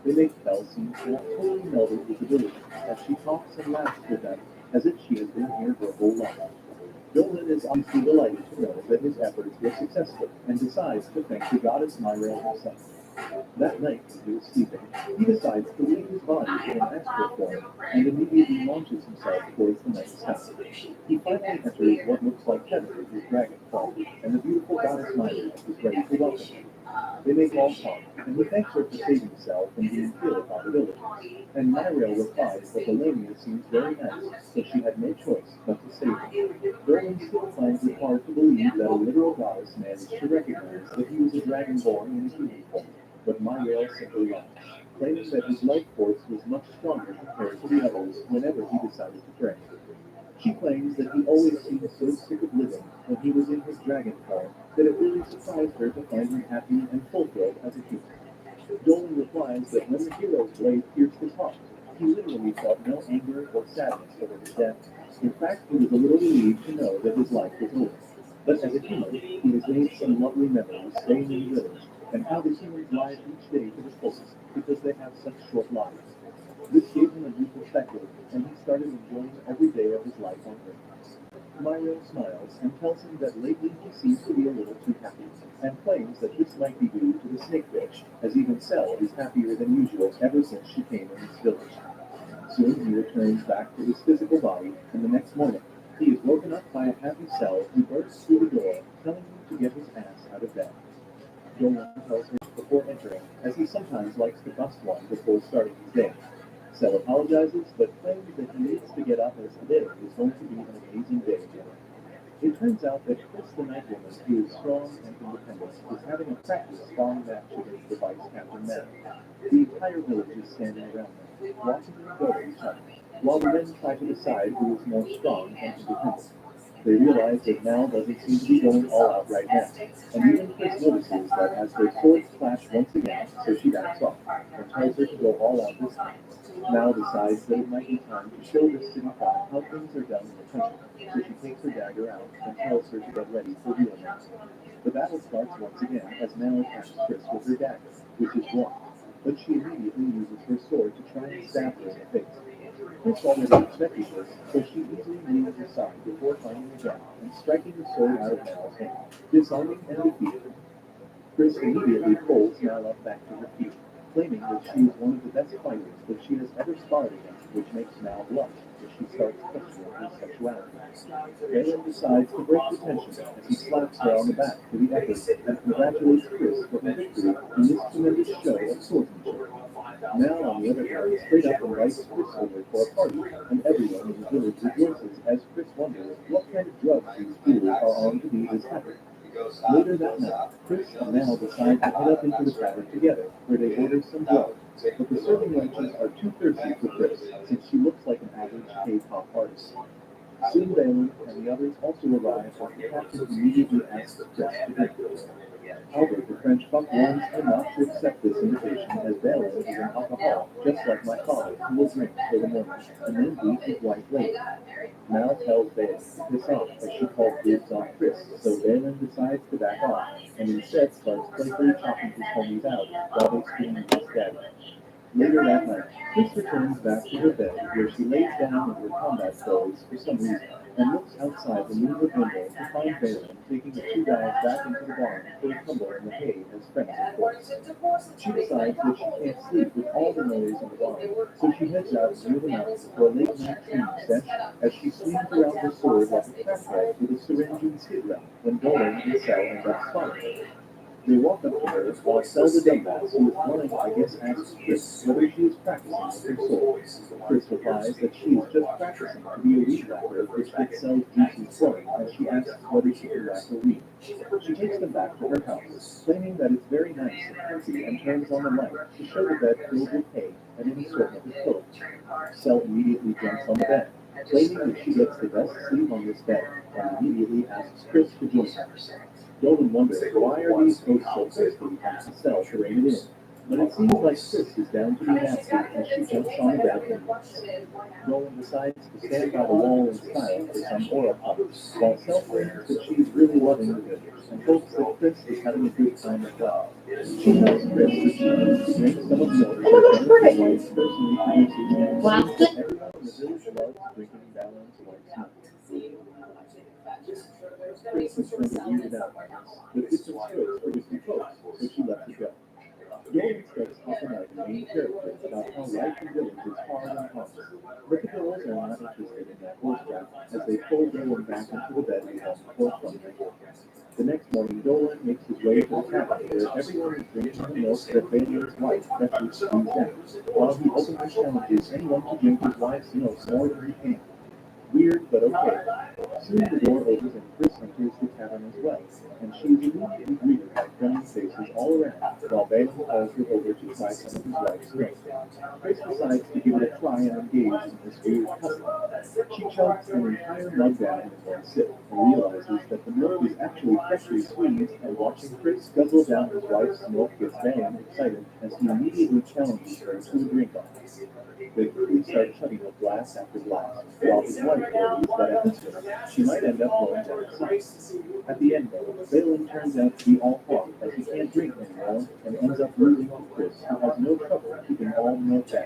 They make Belle seem to have totally melded with the villagers as she talks and laughs with them as if she has been here her whole life. Dolan is obviously delighted to know that his efforts were successful and decides to thank the goddess Myra himself. That night, when he was sleeping, he decides to leave his body in an astral form and immediately launches himself towards the night sky. He finally enters what looks like heaven in his dragon form, and the beautiful goddess Myra is ready to welcome him. They make all talk, and he thanks her for saving himself from being killed by the villagers. And Myriel replies that Belania seems very nice, but she had no choice but to save him. Dolan still finds it hard to believe that a literal goddess managed to recognize that he was a dragonborn in a human form, but Myriel simply laughed, claiming that his life force was much stronger compared to the others whenever he decided to pray. She claims that he always seemed so sick of living when he was in his dragon form that it really surprised her to find him happy and fulfilled as a human. Dolan replies that when the hero's blade pierced his heart, he literally felt no anger or sadness over his death. In fact, he was a little relieved to know that his life was over. But as a human, he has made some lovely memories staying in the village and how the humans live each day to the fullest because they have such short lives. This gave him a new perspective, and he started enjoying every day of his life on Earth. Myro smiles and tells him that lately he seems to be a little too happy, and claims that this might be due to the snakefish, as even Sel is happier than usual ever since she came in this village. Soon he returns back to his physical body, and the next morning he is woken up by a happy Sel who bursts through the door, telling him to get his ass out of bed. Dolan tells her before entering, as he sometimes likes to bust one before starting his day. Sel apologizes, but claims that he needs to get up as today is going to be an amazing day again. It turns out that Chris the Night Woman, who is strong and independent, is having a practice sparring match against the Vice Captain Man. The entire village is standing around them, watching them go at each other, while the men try to decide who is more strong and independent. They realize that Mal doesn't seem to be going all out right now, and even Chris notices that as their swords clash once again, so she backs off, and tells her to go all out this time. Mal decides that it might be time to show this city cop how things are done in the country, so she takes her dagger out and tells her to get ready for real now. The battle starts once again as Mal attacks Chris with her dagger, which is wrong, but she immediately uses her sword to try and stab her in the face. Chris already expected this, so she easily moves aside before finding a gap and striking the sword out of Mal's hand, disarming and defeating her. Chris immediately pulls Mal up back to her feet, claiming that she is one of the best fighters that she has ever sparred against, which makes Mal blush as she starts questioning her sexuality. Balin decides to break the tension as he slaps her on the back for the effort and congratulates Chris for her victory in this tremendous show of swordsmanship. Mal, on the other hand, straight up invites Chris over for a party, and everyone in the village rejoices as Chris wonders what kind of drugs these fools are on to be this happy. Later that night, Chris and Mal decide to head up into the tavern together, where they order some grub. But the serving wenches are too thirsty for Chris, since she looks like an average K-pop artist. Soon Balin and the others also arrive, and the captain immediately asks Chris to drink. However, the French buck warns her not to accept this invitation, as Balin is an alcoholic, just like my father, who will drink for the morning, and then beat his wife later. Mal tells Balin to piss off, as she calls dibs on Chris, so Balin decides to back off, and instead starts playfully chopping his homies out while they scream his daddy. Later that night, Chris returns back to her bed, where she lays down in her combat clothes for some reason, and looks outside the moonlit window to find Balin taking the two guys back into the barn for a tumble in the hay as friends of course. She decides that she can't sleep with all the noise in the barn, so she heads out near the mountains for a late night training session as she swings around her sword like a crackhead with a syringe and skid round when Dolan and Sel end up spotting her. They walk up to her while Zelda Dumbass, who is running, I guess, asks Chris whether she is practicing with her sword. Chris replies that she is just practicing to be a weed whacker, which gets Sel's juices flowing, as she asks whether she can whack a weed. She takes them back to her house, claiming that it's very nice and comfy, and turns on the light to show the bed filled with hay and an assortment of clothes. Sel immediately jumps on the bed, claiming that she gets the best sleep on this bed, and immediately asks Chris to join her. Dolan wonders why are these folks so thirsty and to Sel to rein it in, but it seems like Chris is down to be nasty as she jumps on the bed and leaves. Dolan decides to stand by the wall in style for some oral talks, while Sel claims that she's really loving the business and hopes that Chris is having a good time as well. She tells Chris that she needs to drink some of the milk that Jennifer's wife personally produces, and claims that everyone in the village loves drinking Balin's wife's milk. Chris is kind of weirded out by this, but it's a choice for different folks, so she lets it go. Dolan starts talking out the main characters about how life in village is hard and honest, but the girls are not interested in that bullcrap as they pull Dolan back into the bed with them for fun. The next morning, Dolan makes his way to the cabin where everyone is drinking the milk that Balin's wife freshly squeezed out, while he openly challenges anyone to drink his wife's milk more than he can. Weird, but okay. Soon the door opens and Chris enters the cabin as well, and she is immediately greeted by friendly faces all around, while Balin calls her over to try some of his wife's drink. Chris decides to give it a try and engage in this weird custom. She chugs an entire mug down in one sip, and realizes that the milk is actually freshly squeezed, and watching Chris guzzle down his wife's milk gets Balin excited as he immediately challenges her to a drink-off. They quickly start chugging up glass after glass, while his wife worries that at this rate, she might end up going down the side. At the end, though, Balin turns out to be all talk as he can't drink anymore and ends up losing to Chris, who has no trouble keeping all the milk down.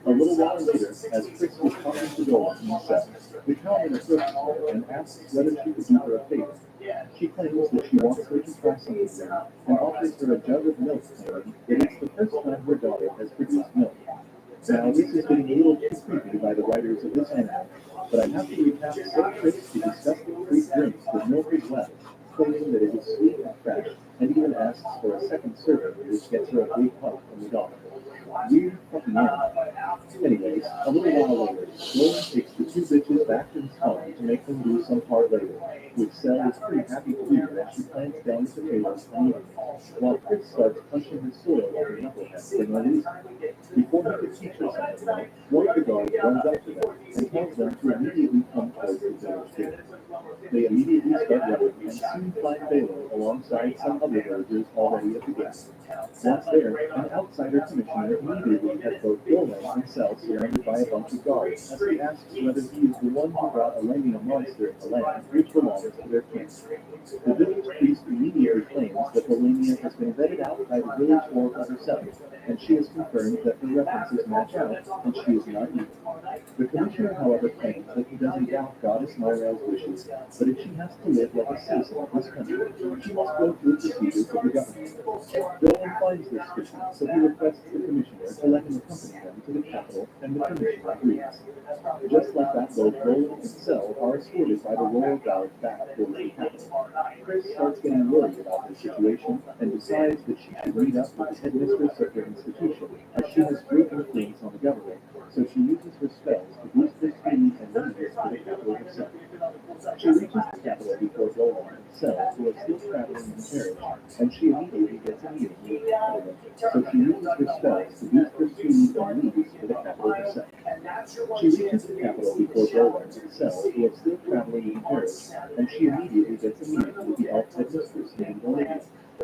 A little while later, as Chris was talking to Dolan himself, the cowman approaches her and asks whether she could do her a favor. She claims that she wants her to try something new and offers her a jug of milk, claiming that it's the first time her daughter has produced milk. Now, this is getting a little too creepy by the writers of this anime, but I have to recap some Chris to discuss the fruit drinks with milk as well, claiming that it is sweet and fresh, and even asks for a second serving, which gets her a big hug from the daughter. Weird fucking anime. Anyways, a little while later, Dolan takes the two bitches back to his home to make them do some hard labor, which Sel is pretty happy to do as she plants down the potatoes and eating, while Chris starts punching her soil like a knucklehead for no reason. Before he could teach her something though, one of the guards runs up to them and tells them to immediately come towards the village gate. They immediately start running and soon find Balin alongside some other villagers already at the gate. Once there, an outsider commissioner immediately has both Dolan and Sel surrounded by a bunch of guards as he asks whether he is the one who brought a Lemnia monster in the land which belongs to their king. The village priest immediately claims that the Lemnia has been vetted out by the village oracle herself, and she has confirmed that the references match out and she is not evil. The commissioner, however, claims that he doesn't doubt Goddess Myra's wishes, but if she has to live like a citizen of this country, she must go through the procedures of the government. Dolan finds this fishy, so he requests the commissioner to let him accompany them to the capital, and the commissioner agrees. Just like that, both Dolan and Sel are escorted by the royal guard back towards the capital. Chris starts getting worried about the situation and decides that she should meet up with the headmistress of her institution, as she has great influence on the government, so she uses her spells to boost her speed and lead us to the capital herself. She reaches the capital before Dolan and Sel, who are still traveling in the carriage, and she immediately gets a meeting with the capital, so she uses her spells to boost her speed and lead us to the capital herself. She reaches the capital before Dolan and Sel, who are still traveling in the carriage, and she immediately gets a meeting with the elf headmistress named Olivia.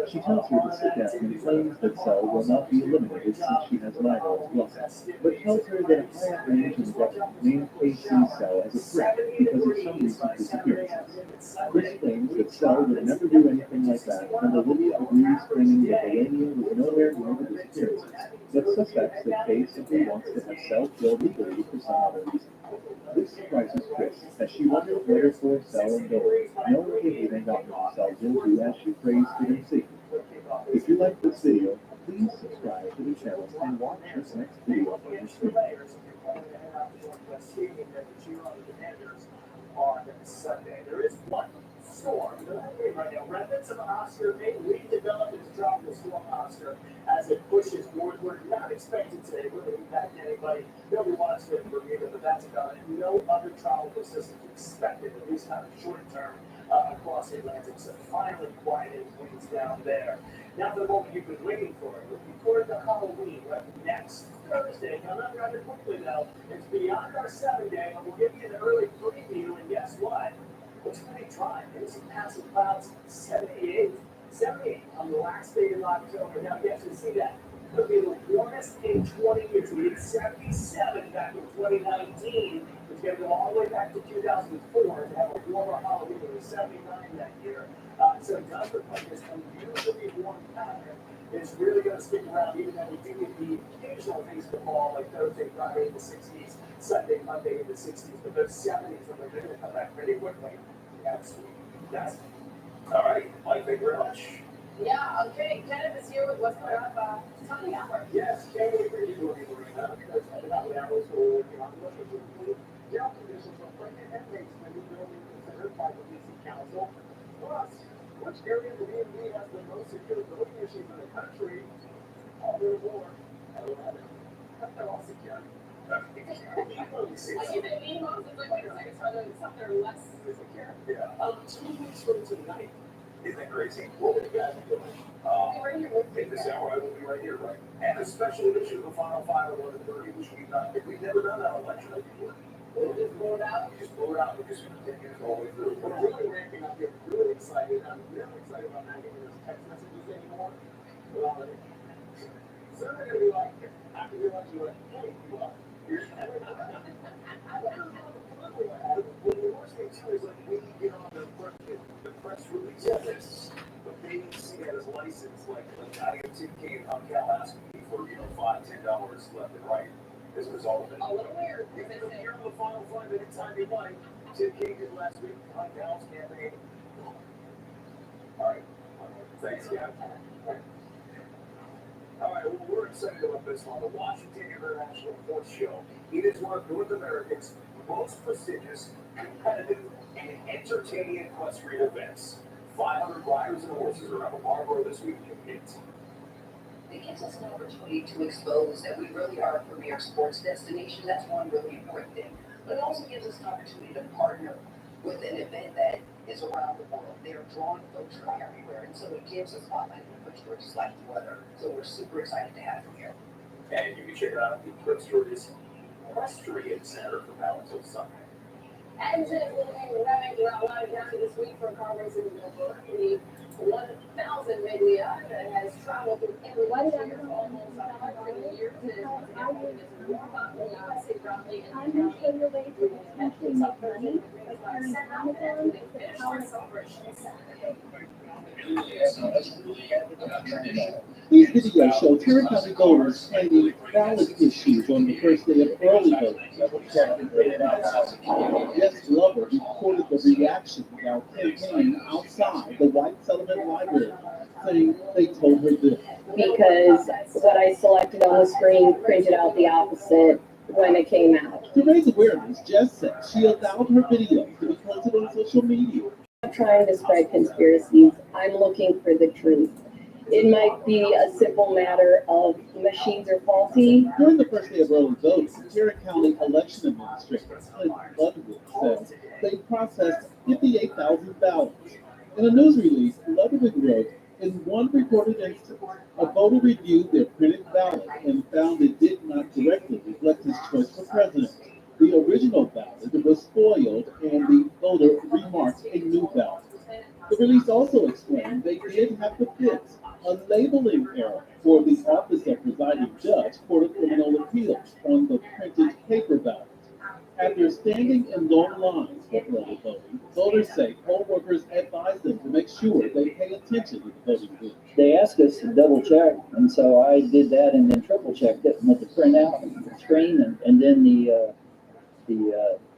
She tells her to sit down and claims that Sel will not be eliminated since she has Nyla's blessing, but tells her that a high-up range in the government may have sees Sel as a threat because of some recent disappearances. Chris claims that Sel would never do anything like that, and Olivia agrees, claiming that Delaney was nowhere near the disappearances, but suspects that Kay simply wants to have Sel killed legally for some other reason. This surprises Chris, as she wonders whether for Sel and Billy, knowing they've even gotten themselves into as she prays for their safety. If you like this video, please subscribe to the channel and watch this next video on your screen. On Sunday, there is one storm right now. Remnants of an Oscar may redevelop its tropical storm Oscar as it pushes northward. Not expected today, really impact anybody. Nobody wants to Bermuda, but that's about it. No other tropical systems expected, at least not short term, across the Atlantic. So finally quieting winds down there. Now for the moment you've been waiting for. Looking forward to Halloween, right next Thursday. Coming up rather quickly though. It's beyond our 7-day, but we'll give you an early preview. And guess what? It's going to be dry. There's some passing clouds. 78 on the last day of October. Now you have to see that. It'll be the warmest in 20 years. We hit 77 back in 2019. It's going to go all the way back to 2004 to have a warmer Halloween. It was 79 that year. So it does look like this unusually warm pattern is really going to stick around, even though we do get the occasional things to fall, like Thursday, Friday in the 60s, Sunday, Monday in the 60s, but those 70s, they're going to come back pretty quickly. Absolutely. That's all right. Mike, thank you very much. Yeah, okay. Kenneth is here with what's going on. Tell me hour. Yes, can't wait for you to be right now because I know the hours we're working on. Looking to include jail conditions for pregnant inmates when you will be considered by the DC Council. Plus, which area of the DMV has the most secure voting issues in the country? All their war at 11. They're all secure. Like, even emos, it's like, wait a second, so there's some that are less secure. Yeah. 2 weeks from tonight. Isn't that crazy? What would you guys be doing? In this hour, I will be right here, right? And a special edition of the Final Five at 11:30, which we've done. If we've never done that election, I think we'll just blow it out. Just blow it out because we can't get it all the way through. We're really ramping up here. Really excited. I'm really excited about not getting those text messages anymore. So they're going to be like, after the election, like, hey, look. Well, the worst thing too is like when you get on the press release of this, but they didn't see that as license, like I get Tim King on Cal asking me for $5-10 left and right as a result of it. A little weird. You're on the Final Five anytime you like. Tim King did last week on Cal's campaign. All right. Thanks, Gab. All right, well, we're excited about this one. The Washington International Horse Show. It is one of North America's most prestigious, competitive, and entertaining equestrian events. 500 riders and horses around Marlboro this week compete. It gives us an opportunity to expose that we really are a premier sports destination. That's one really important thing. But it also gives us an opportunity to partner with an event that is around the world. They're drawing folks from everywhere, and so it gives us spotlight on Prince George's like the weather. So we're super excited to have them here. And you can check it out at the Prince George's Equestrian Center from now until Sunday. And Jen will be running throughout Loudoun County this week for car racing in Millbrook. The 1,000 Meglia that has traveled through every year for almost 100 years and is once again holding its warm-up in the USA Raleigh and the county. Actually make money by carrying Amazon to power celebrations. These videos show Tarrant County voters claiming ballot issues on the first day of early voting. Jess Glover reported the reaction while campaigning outside the White Sullivan Library, saying they told her this. Because what I selected on the screen printed out the opposite when it came out. To raise awareness, Jess said she allowed her videos to be posted on social media. I'm not trying to spread conspiracies. I'm looking for the truth. It might be a simple matter of machines are faulty. During the first day of early voting, Tarrant County Election Administrator Clint Ludwig said they processed 58,000 ballots. In a news release, Ludwig wrote, in one recorded instance, a voter reviewed their printed ballot and found it did not correctly reflect his choice for president. The original ballot was spoiled and the voter remarked a new ballot. The release also explained they did have to fix a labeling error for the Office of Presiding Judge, Court of Criminal Appeals, on the printed paper ballot. After standing in long lines for early voting, voters say poll developers advise them to make sure they pay attention to the voting booth. They asked us to double check, and so I did that and then triple checked it with the printout and the screen and then the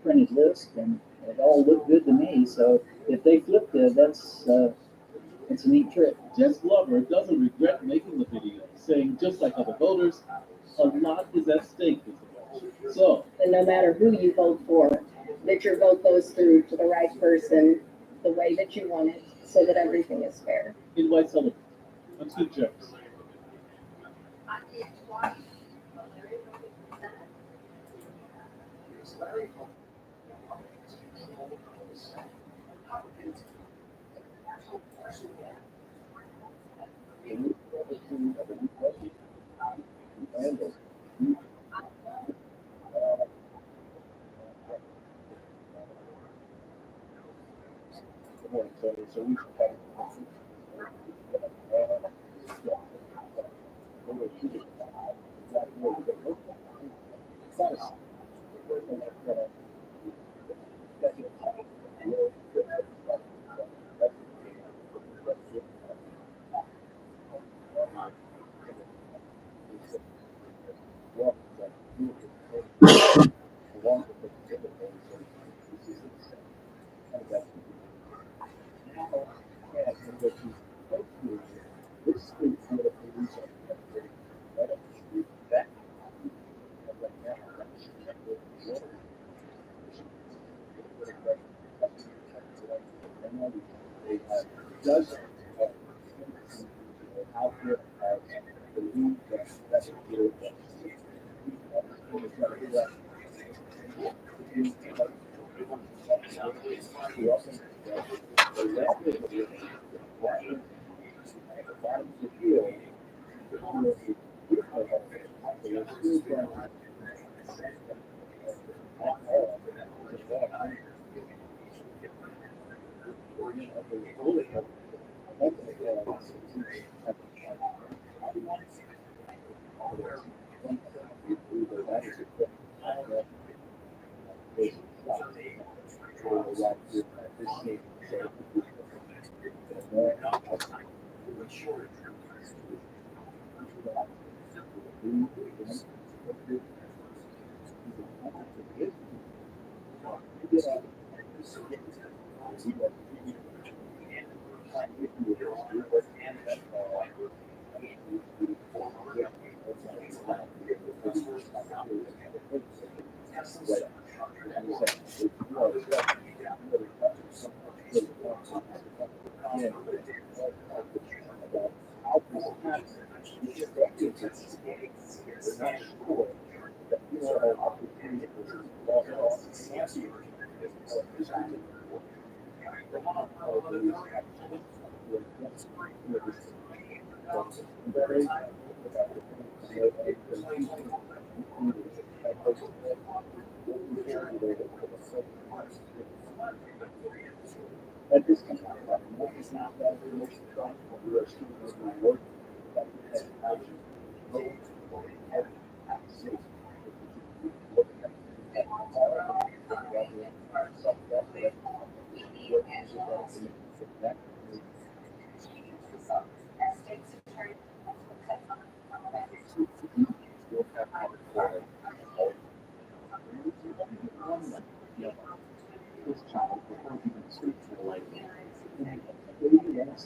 printed list, and it all looked good to me. So if they flipped it, that's a neat trick. Jess Glover doesn't regret making the video, saying just like other voters, a lot is at stake this election. So, And no matter who you vote for, that your vote goes through to the right person the way that you want it, so that everything is fair. in White Sullivan, I'm Steve Jeffers.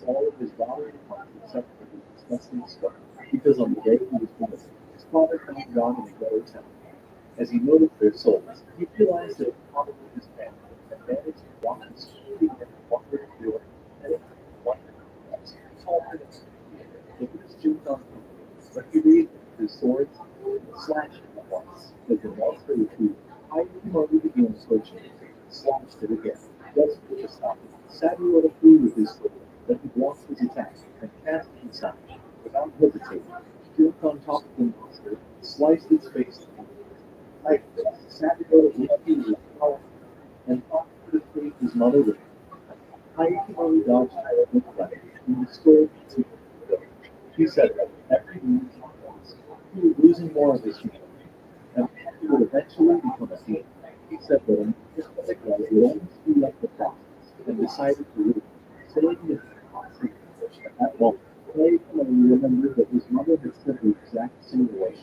All of his body parts except for his disgusting skull, because on the day he was born, his father found God in a ghetto town. As he noted their souls, he realized that probably his family had managed to walk the street and wander through it, and it wondered all minutes. The first jumped on him, but he raised his swords and slashed it at once. As the monster retreated, Hideki began approaching it, slashed it again, desperate to stop it. Samuel flew with his sword, then he blocked his attack and cast it aside. Without hesitating, he jumped on top of the monster, sliced its face to pieces. Like this, Samuel lucky with power and fought to free his mother with him. Hideki dodged out of the fight and restored to the village. He said that every move he was, he was losing more of his humanity, and he would eventually become a demon. He said that an artistic guy would only speed up the process. and decided to leave, saying that at that moment, Clay remembered that his mother had said the exact same words.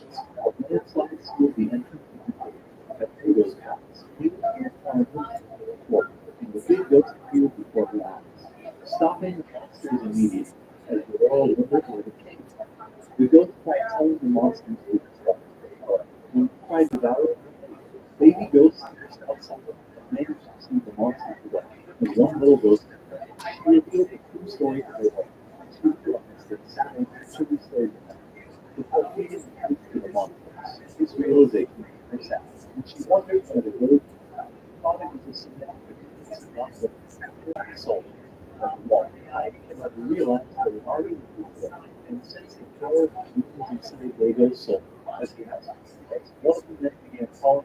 The landslide sealed the entrance to the cave at Plato's palace. He began climbing the floor, and the big ghost appeared before her eyes, stopping the monsters immediately as the world wondered where the cave was. The ghost tried telling the monsters to destruct and tried to devour baby ghosts just outside and managed to see the monsters away. And one little ghost revealed the true story of their life. Two villains that sat and actually stared at them. Before feeding the truth to the monsters, this realization made her sad, and she wondered why the ghost thought it was a significant not the soul of the wall. I never realized that it already existed and sensed the power of the demons inside Lego's soul as he has. One of them then began calling.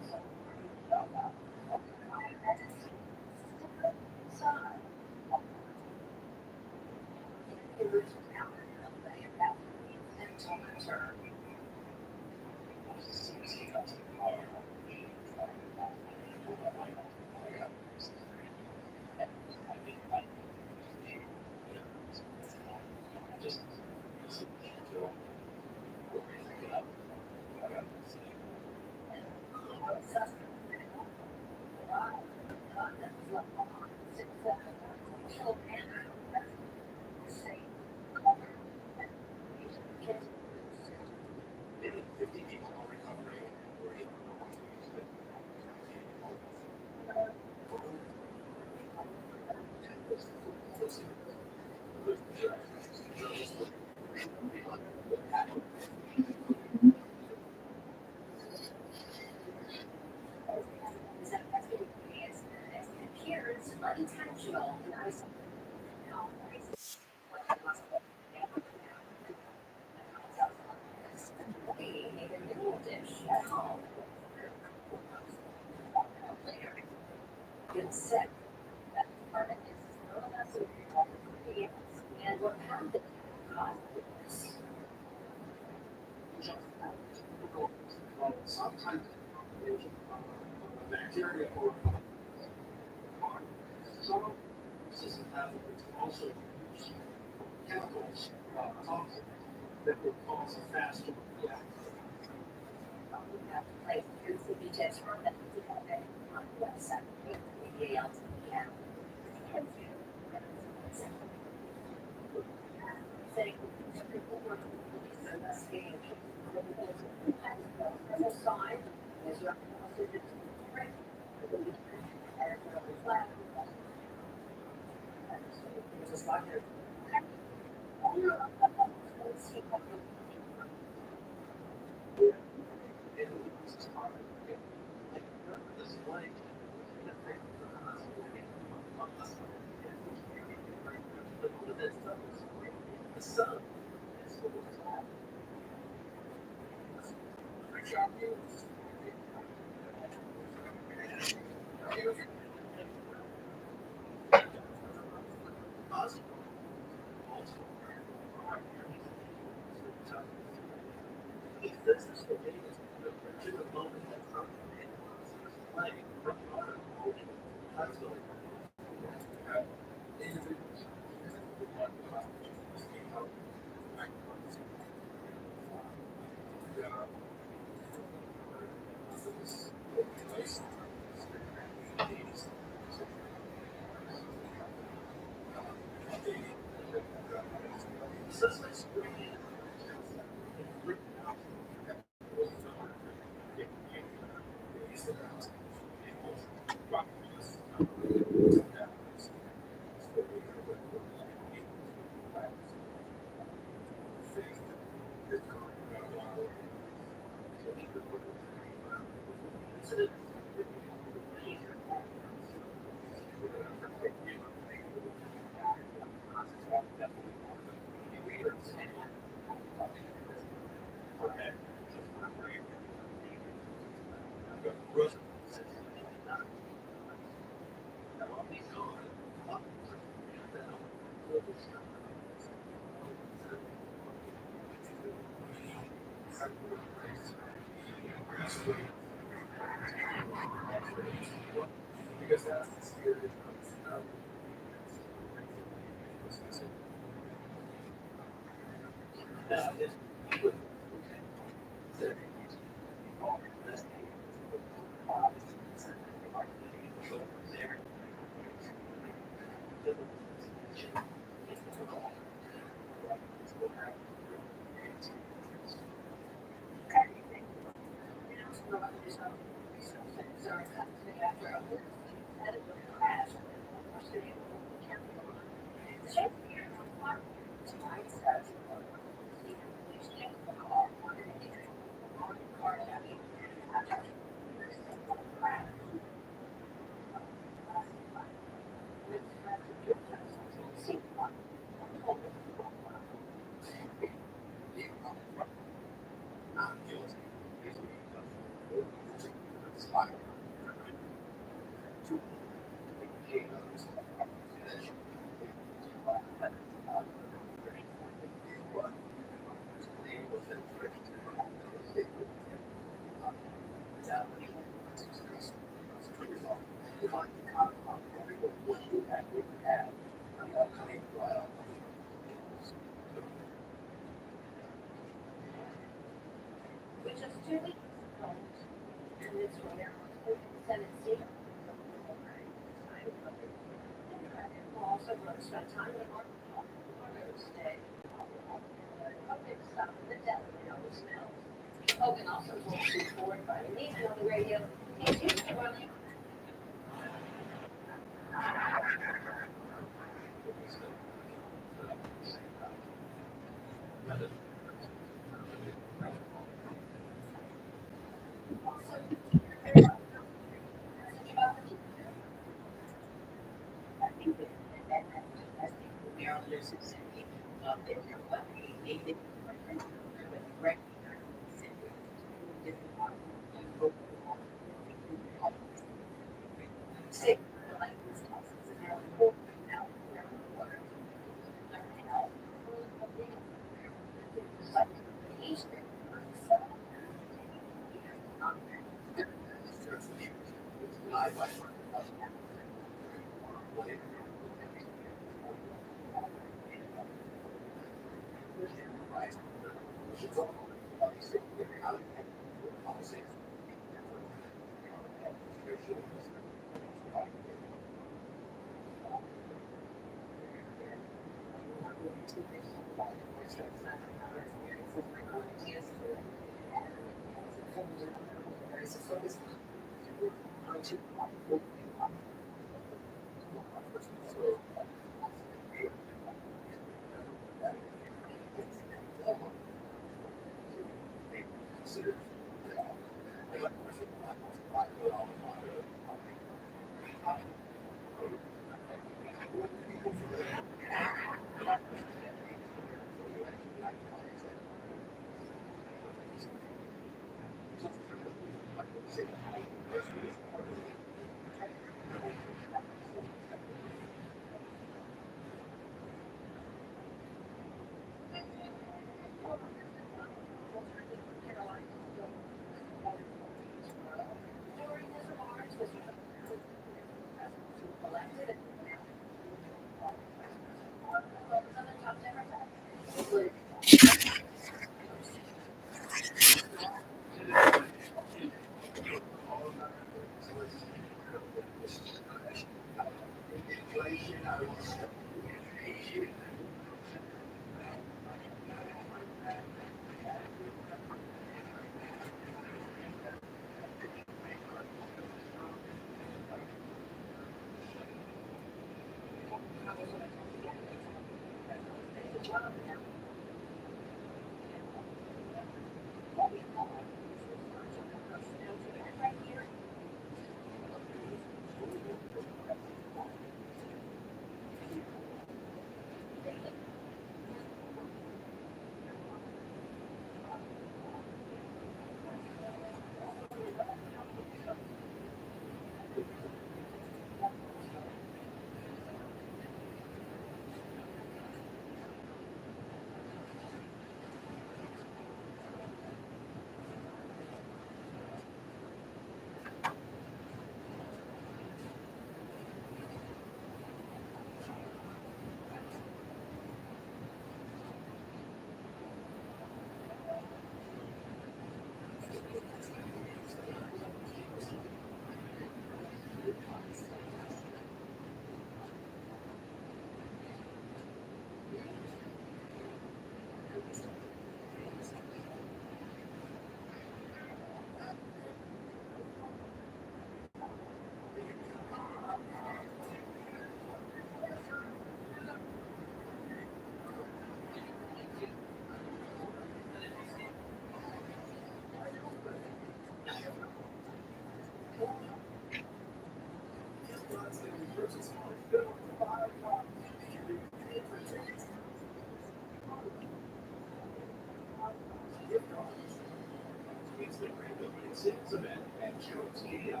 It's the grand opening sales event at Joe's Kia.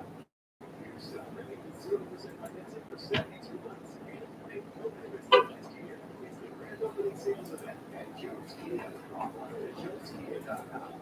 Celebrating 0% financing for 72 months. Make no payments till next year. It's the grand opening sales event at Joe's Kia. Online at joeskia.com.